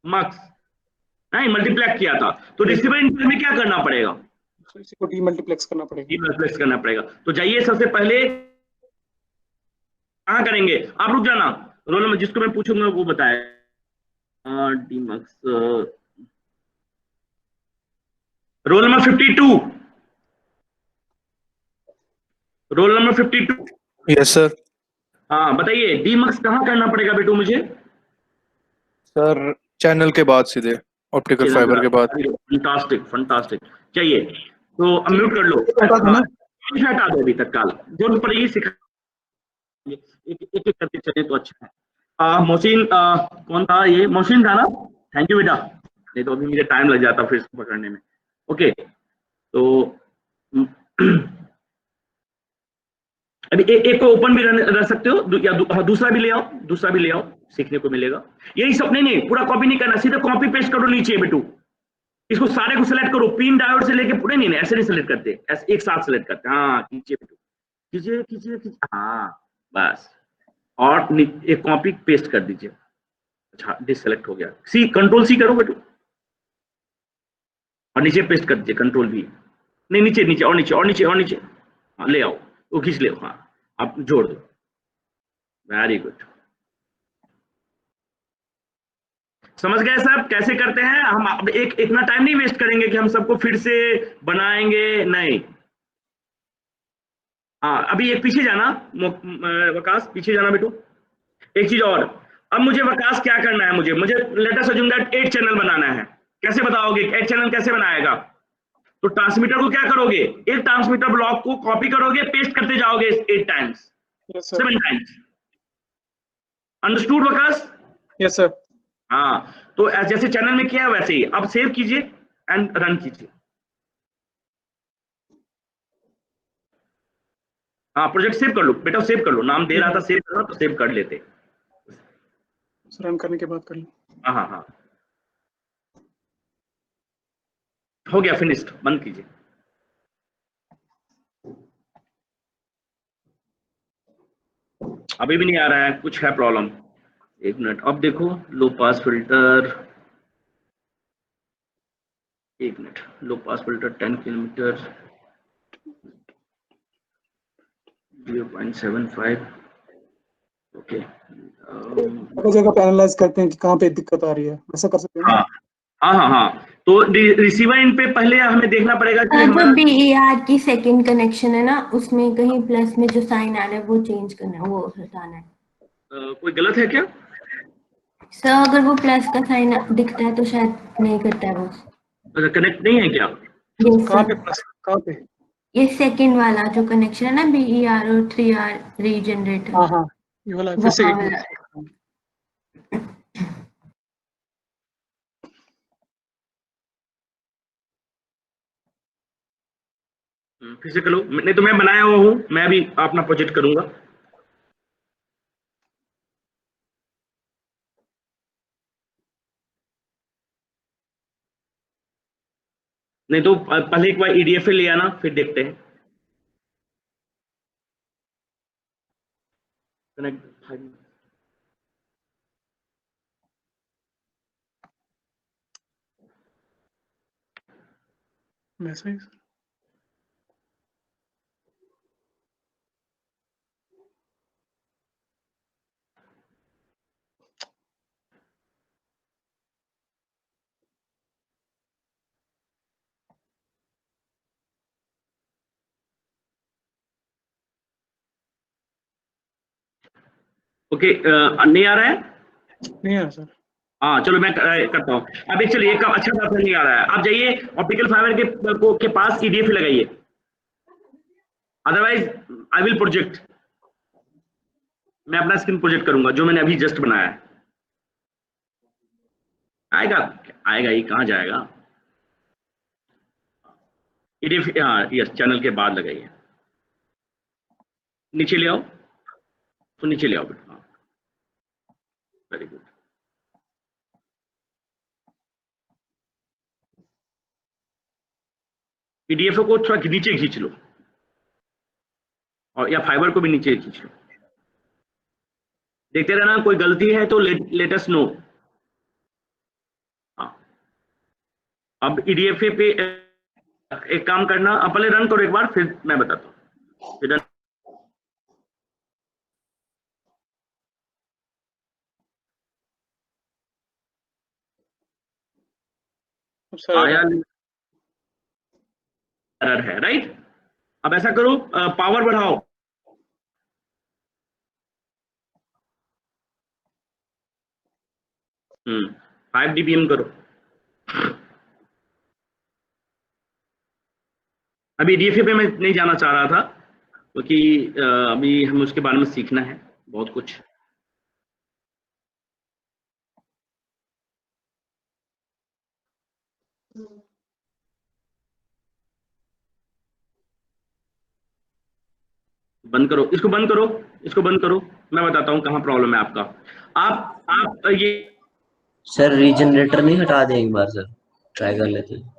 मक्स नहीं, मल्टीप्लेक्स किया था। तो रिसीवर इनपुट में क्या करना पड़ेगा? इसको डीमल्टीप्लेक्स करना पड़ेगा। डीमल्टीप्लेक्स करना पड़ेगा। तो जाइए सबसे पहले कहाँ करेंगे? आप रुक जाना, रोल नंबर जिसको मैं पूछूंगा वो बताए। Demux roll number 52, roll number 52। Yes sir. हाँ बताइए, डीमक्स कहाँ करना पड़ेगा बेटू मुझे? सर चैनल के बाद सीधे, ऑप्टिकल फाइबर के बाद। Fantastic fantastic. चाहिए तो अनम्यूट कर लो। हटा दो अभी तत्काल, जो पर ये सिखा एक एक करके चले तो अच्छा है। मोहसिन, कौन था ये? मोहसिन था ना? थैंक यू बेटा, नहीं तो अभी मुझे टाइम लग जाता फिर इसको पकड़ने में। ओके, तो अभी एक को ओपन भी रख सकते हो या दूसरा भी ले आओ, दूसरा भी ले आओ, सीखने को मिलेगा। यही सब नहीं पूरा कॉपी नहीं करना, सीधे कॉपी पेस्ट करो नीचे बेटू। इसको सारे को सिलेक्ट करो, पिन डायोड से लेके पूरे नहीं ऐसे नहीं सिलेक्ट करते, ऐसे एक साथ सिलेक्ट करते। हाँ कीजिए बेटू, कीजिए कीजिए कीजिए। हाँ बस, और एक कॉपी पेस्ट कर दीजिए। अच्छा डिससेलेक्ट हो गया। सी, कंट्रोल सी करो बेटू और नीचे पेस्ट कर दीजिए। कंट्रोल भी नहीं, नीचे नीचे और नीचे और नीचे और नीचे। हाँ ले आओ, वो खींच ले। हाँ आप जोड़ दो। वेरी गुड, समझ गए सब कैसे करते हैं हम? अब इतना टाइम नहीं वेस्ट करेंगे कि हम सबको फिर से बनाएंगे, नहीं। हाँ अभी एक पीछे जाना, वकास पीछे जाना बेटू। एक चीज और, अब मुझे वकास क्या करना है? मुझे let us assume that 8 channel बनाना है। कैसे बताओगे 8 चैनल कैसे बनाएगा? तो ट्रांसमीटर को क्या करोगे? एक ट्रांसमीटर ब्लॉक को कॉपी करोगे, पेस्ट करते जाओगे 8 times, 7 times. Understood Waqas? Yes sir. हाँ, तो जैसे चैनल में किया है वैसे ही अब सेव कीजिए एंड रन कीजिए। हाँ प्रोजेक्ट सेव कर लो बेटा, सेव कर लो। नाम दे रहा था सेव करना, तो सेव कर लेते। रन करने के बाद कर लो। हाँ हाँ हाँ, हो गया, फिनिश्ड। बंद कीजिए। अभी भी नहीं आ रहा है, कुछ है प्रॉब्लम। एक मिनट, अब देखो लो पास फिल्टर। एक मिनट, लो पास फिल्टर 10 किलोमीटर 0.75। ओके, जगह पे एनालाइज करते हैं कि कहाँ पे दिक्कत आ रही है, ऐसा कर सकते हैं। हाँ हाँ हाँ हाँ, तो रिसीवर इन पे पहले हमें देखना पड़ेगा कि जो BER की सेकंड कनेक्शन है ना, उसमें कहीं प्लस में जो साइन आ रहा है वो चेंज करना है, वो हटाना है। कोई गलत है क्या सर? अगर वो प्लस का साइन दिखता है तो शायद नहीं करता है वो। कनेक्ट नहीं है क्या? कहाँ पे प्लस, कहाँ पे? ये सेकंड वाला जो कनेक्शन है ना, BER और 3R रीजनरेटर। हाँ हाँ, ये वाला फिर से फिर से करो। नहीं तो मैं बनाया हुआ हूँ, मैं भी अपना प्रोजेक्ट करूंगा। नहीं तो पहले एक बार EDF ले आना, फिर देखते हैं। Connect message. ओके, नहीं आ रहा है? नहीं आ रहा सर। हाँ चलो मैं करता हूँ। अब एक चलिए, एक अच्छा बात नहीं आ रहा है। आप जाइए ऑप्टिकल फाइबर के पास EDF लगाइए, अदरवाइज आई विल प्रोजेक्ट। मैं अपना स्क्रीन प्रोजेक्ट करूंगा जो मैंने अभी जस्ट बनाया है। आएगा आएगा, ये कहाँ जाएगा? EDF, हाँ यस, चैनल के बाद लगाइए। नीचे ले आओ, तो नीचे ले आओ बेटा। हाँ, वेरी गुड। पीडीएफ को थोड़ा नीचे खींच लो, और या फाइबर को भी नीचे खींच लो। देखते रहना, कोई गलती है तो लेट अस नो। अब ईडीएफ पे एक काम करना, पहले रन करो एक बार, फिर मैं बताता हूँ। फिर आया एरर है, राइट। अब ऐसा करो, पावर बढ़ाओ। हम्म, 5 dBm करो। अभी डीएफए पे मैं नहीं जाना चाह रहा था, क्योंकि अभी हमें उसके बारे में सीखना है बहुत कुछ। बंद करो इसको, बंद करो इसको, बंद करो। मैं बताता हूँ कहाँ प्रॉब्लम है आपका। आप ये सर रीजनरेटर नहीं हटा दें एक बार सर, ट्राई कर लेते हैं।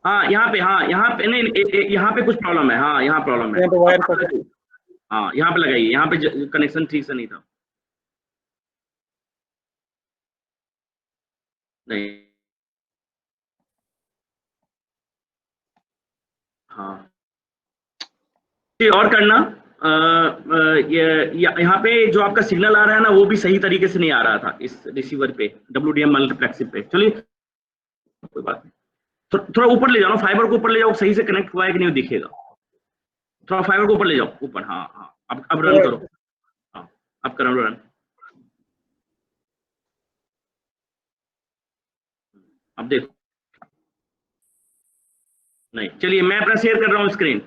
हाँ यहाँ पे नहीं, यहाँ पे कुछ प्रॉब्लम है। हाँ यहाँ प्रॉब्लम है, हाँ यहाँ पे लगाइए, यहाँ पे कनेक्शन ठीक से नहीं था। नहीं, हाँ ये और करना। यहाँ पे जो आपका सिग्नल आ रहा है ना, वो भी सही तरीके से नहीं आ रहा था इस रिसीवर पे, WDM मल्टीप्लेक्सिंग पे। चलिए कोई बात नहीं, थोड़ा ऊपर ले जाओ, फाइबर को ऊपर ले जाओ, सही से कनेक्ट हुआ है कि नहीं दिखेगा। थोड़ा फाइबर को ऊपर ले जाओ, ऊपर। हाँ हाँ, अब रन करो। हाँ अब करो रन। अब देखो, नहीं, चलिए मैं अपना शेयर कर रहा हूँ स्क्रीन।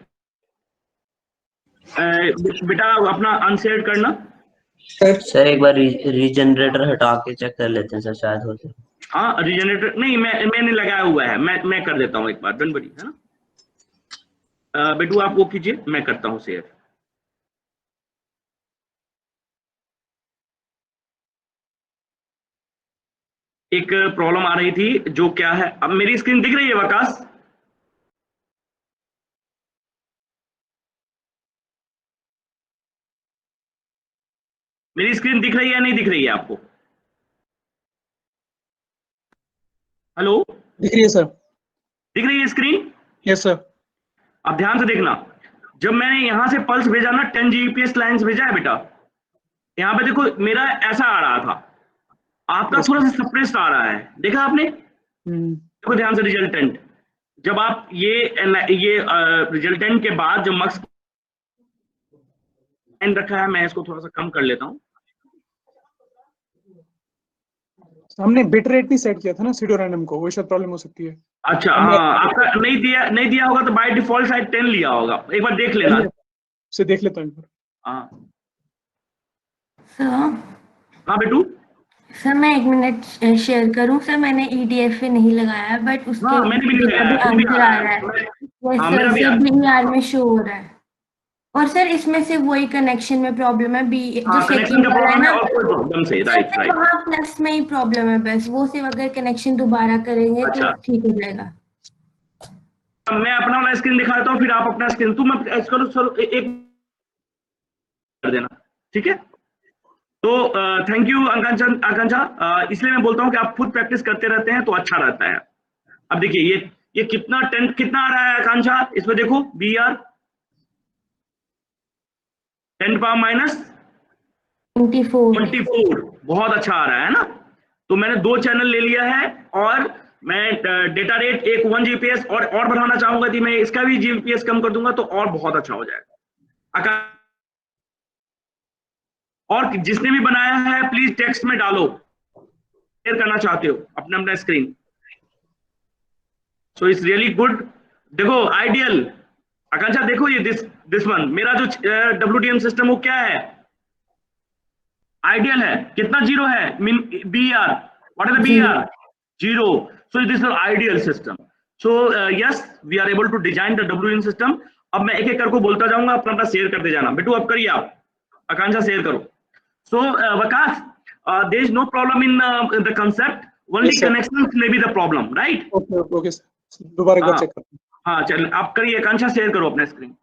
बेटा अपना अनशेयर करना। सर एक बार रीजनरेटर हटा के चेक कर लेते हैं सर, शायद हो जाए। हाँ रीजनरेटर नहीं, मैंने लगाया हुआ है, मैं कर देता हूँ एक बार। डन बड़ी है ना। बेटू आप वो कीजिए, मैं करता हूँ शेयर। एक प्रॉब्लम आ रही थी, जो क्या है, अब मेरी स्क्रीन दिख रही है वकास? मेरी स्क्रीन दिख रही है नहीं दिख रही है आपको? हेलो, दिख रही है सर। दिख रही है स्क्रीन? Yes sir. अब ध्यान से देखना, जब मैंने यहां से पल्स भेजा ना, 10 Gbps लाइंस भेजा है बेटा, यहाँ पे देखो मेरा ऐसा आ रहा था, आपका थोड़ा सा सप्रेस्ड आ रहा है, देखा आपने? देखो ध्यान से, रिजल्टेंट। जब आप ये रिजल्टेंट के बाद जो मक्स रखा है, मैं इसको थोड़ा सा कम कर लेता हूँ। हमने बिट रेट नहीं सेट किया था ना सीडो रैंडम को, वो शायद प्रॉब्लम हो सकती है। अच्छा हाँ, आपका नहीं दिया होगा तो बाय डिफॉल्ट शायद 10 लिया होगा, एक बार देख लेना। से देख लेता हूँ। हाँ सर, हाँ बेटू। सर मैं 1 मिनट शेयर करूं। सर मैंने EDF पे नहीं लगाया, बट उसके हाँ, मैंने भी नहीं लगाया, आंसर आ रहा है, BER में शो हो रहा है। और सर इसमें से वही कनेक्शन में प्रॉब्लम है, जो सेकंड वाला है ना, वहाँ प्लस में ही प्रॉब्लम है बस। वो सिर्फ अगर कनेक्शन दोबारा करेंगे तो ठीक हो जाएगा। मैं अपना वाला स्क्रीन दिखाता हूँ, फिर आप अपना स्क्रीन, तुम एक कर देना, ठीक है? तो थैंक यू आकांक्षा। इसलिए मैं बोलता हूँ कि आप खुद प्रैक्टिस करते रहते हैं तो अच्छा रहता है। अब देखिए ये कितना 10 कितना आ रहा है आकांक्षा, इसमें देखो BER 10⁻24, बहुत अच्छा आ रहा है ना। तो मैंने 2 चैनल ले लिया है, और मैं डेटा रेट एक 1 Gbps और बढ़ाना चाहूंगा, कि मैं इसका भी Gbps कम कर दूंगा तो और बहुत अच्छा हो जाएगा। और जिसने भी बनाया है प्लीज टेक्स्ट में डालो, शेयर करना चाहते हो अपना screen. So it's really good. देखो आइडियल आकांक्षा, देखो ये दिस वन, मेरा जो WDM सिस्टम वो क्या है, आइडियल है। कितना जीरो है? BER, what is the BER? 0. So this is ideal system. So yes, we are able to design the WDM system. अब मैं एक एक करके बोलता जाऊंगा, अपना अपना शेयर करते जाना। बेटू अब करिए आप, आकांक्षा शेयर करो। So Waqas, there is no problem in the concept, only connections may be the problem, right? Okay sir, दोबारा एक बार चेक करते हैं। हाँ चल, आप करिए, आकांक्षा शेयर करो अपना स्क्रीन।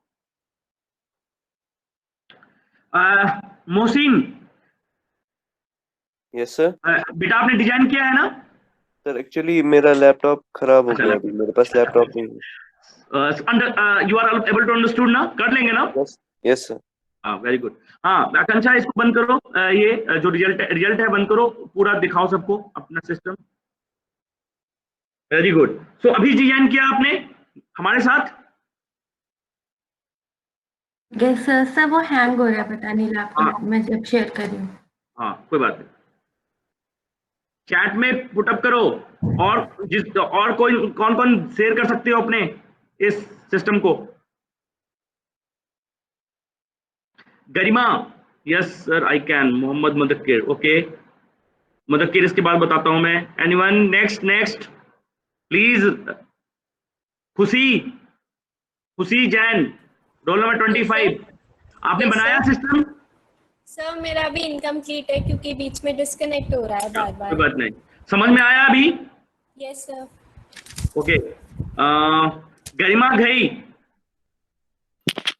Mohsin, yes sir. बेटा आपने डिजाइन किया है ना? सर एक्चुअली मेरा लैपटॉप खराब हो गया, अभी मेरे पास लैपटॉप नहीं है। You are able to understood ना? कर लेंगे ना? Yes sir. हाँ वेरी गुड। हाँ आकांक्षा, इसको बंद करो, ये जो रिजल्ट है बंद करो, पूरा दिखाओ सबको अपना सिस्टम। Very good. सो अभी डिजाइन किया आपने हमारे साथ? Yes sir. सर वो हैंग हो रहा है, पता नहीं लैपटॉप मैं जब शेयर कर रही हूँ। हाँ कोई बात नहीं, चैट में पुटअप करो। और कोई कौन कौन शेयर कर सकते हो अपने इस सिस्टम को? Garima, yes sir I can. Mohammad Mudakkir, okay Mudakkir, इसके बाद बताता हूं मैं। Anyone next please? Khushi Jain, roll number 25, आपने बनाया सिस्टम? सर मेरा अभी इनकम्प्लीट है क्योंकि बीच में डिस्कनेक्ट हो रहा है बार बार। कोई बात नहीं, समझ में आया अभी? Yes sir. ओके, गरिमा घई,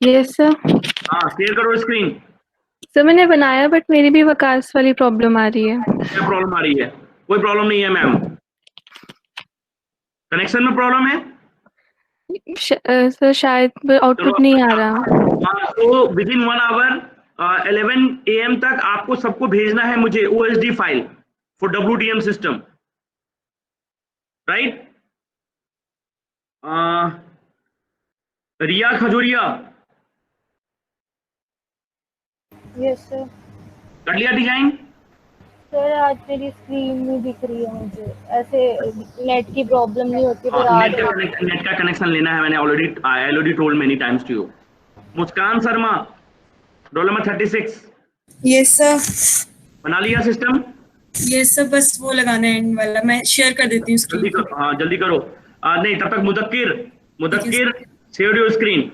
यस सर। हाँ शेयर करो स्क्रीन। सर मैंने बनाया बट मेरी भी वकास वाली प्रॉब्लम आ रही है। क्या प्रॉब्लम आ रही है? कोई प्रॉब्लम नहीं है मैम, कनेक्शन में प्रॉब्लम है। सर शायद आउटपुट नहीं आ रहा। तो विद इन 1 आवर 11 AM तक आपको सबको भेजना है मुझे OSD file for WDM system, right? Riya Khajuria, yes sir. कर लिया डिजाइन? सर आज मेरी स्क्रीन नहीं दिख रही है मुझे, ऐसे नेट की प्रॉब्लम नहीं होती पर आज नेट का कनेक्शन लेना है, मैंने already told many times to you. Muskan Sharma, roll number 36, yes sir. बना लिया सिस्टम? यस सर, बस वो लगाना है एंड वाला, मैं शेयर कर देती हूँ स्क्रीन। जल्दी करो, हाँ जल्दी करो। नहीं तब तक Mudakkir share your screen.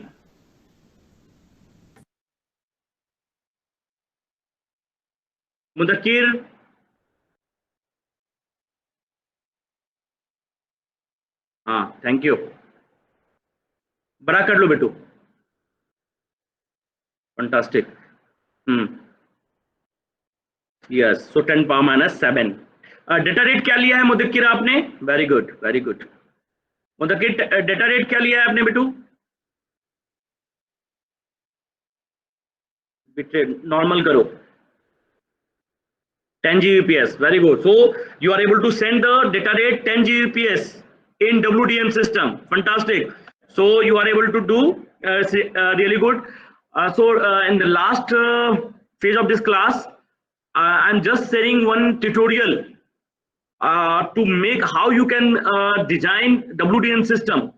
Mudakkir, हाँ थैंक यू, बड़ा कर लो बेटू, fantastic. Yes, so 10 power -7। Data rate क्या लिया है मुदक्किर आपने? Very good very good. Mudakkir data rate क्या लिया है आपने बेटू? नॉर्मल करो, 10 Gbps, very good. So you are able to send the data rate 10 Gbps in WDM system, fantastic. So you are able to do really good. In the last phase of this class, I'm just sharing one tutorial to make how you can design WDM system,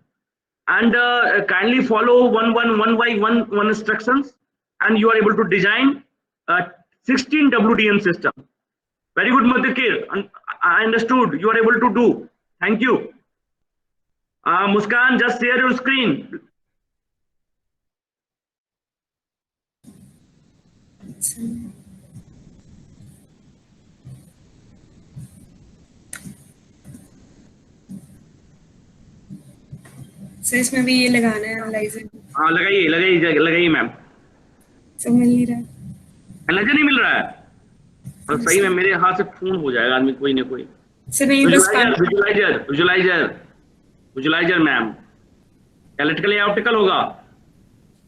and kindly follow one by one instructions, and you are able to design 16 WDM system. Very good Mudakkir, I understood, you are able to do. Thank you. Muskan, just share your screen. Sir इसमें भी ये लगाना है analyser. हाँ लगाइए ma'am. सब मिल नहीं रहा है, एनालाइजर नहीं मिल रहा है? और सही में मेरे हाथ से खून हो जाएगा आदमी कोई ना कोई। विजुलाइजर मैम, इलेक्ट्रिकल या ऑप्टिकल होगा?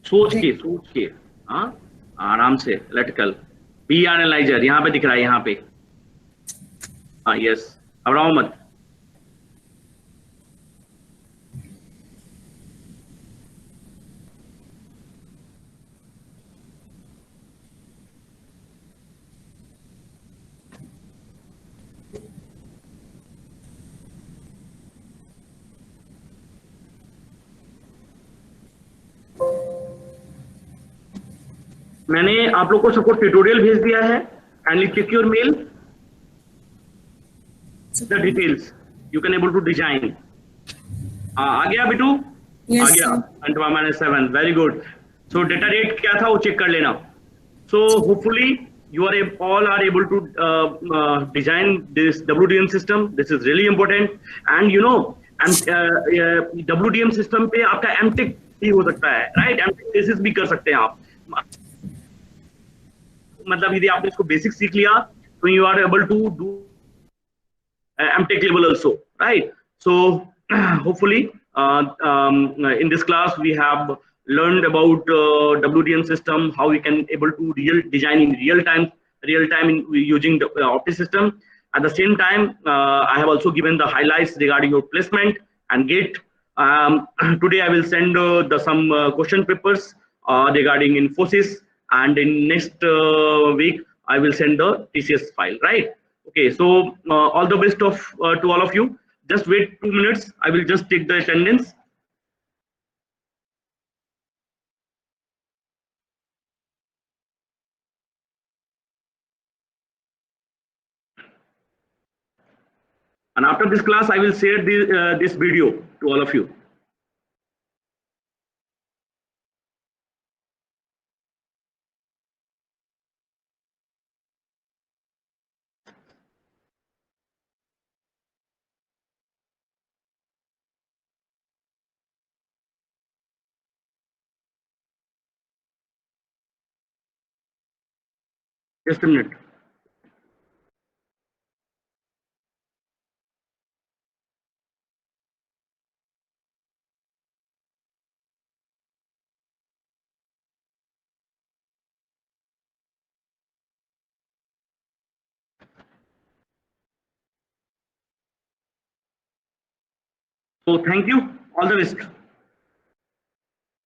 सोच के हाँ आराम से, इलेक्ट्रिकल बी एनालाइजर यहाँ पे दिख रहा है, यहाँ पे। हाँ यस, घबराओ मत। मैंने आप लोग को सबको ट्यूटोरियल भेज दिया है, kindly check your mail, the details you can able to design. आ गया बेटू? Yes, आ गया sir. 10⁻⁷ very good. So data rate क्या था वो चेक कर लेना. So hopefully you are all are able to design this WDM system. This is really important. And you know, and WDM system पे आपका MTech भी हो सकता है, right? MTech thesis भी कर सकते हैं आप. मतलब यदि आपने इसको बेसिक सीख लिया, तो you are able to do MTech level also, right? So hopefully in this class we have learned about WDM system, how we can able to design in real time in using the Opti system. At the same time, I have also given the highlights regarding your placement and gate. Today I will send some question papers regarding Infosys, and in next week I will send the TCS file, right? Okay, so all the best of to all of you. Just wait 2 minutes. I will just take the attendance. And after this class, I will share this video to all of you. Just a minute. So thank you. All the best.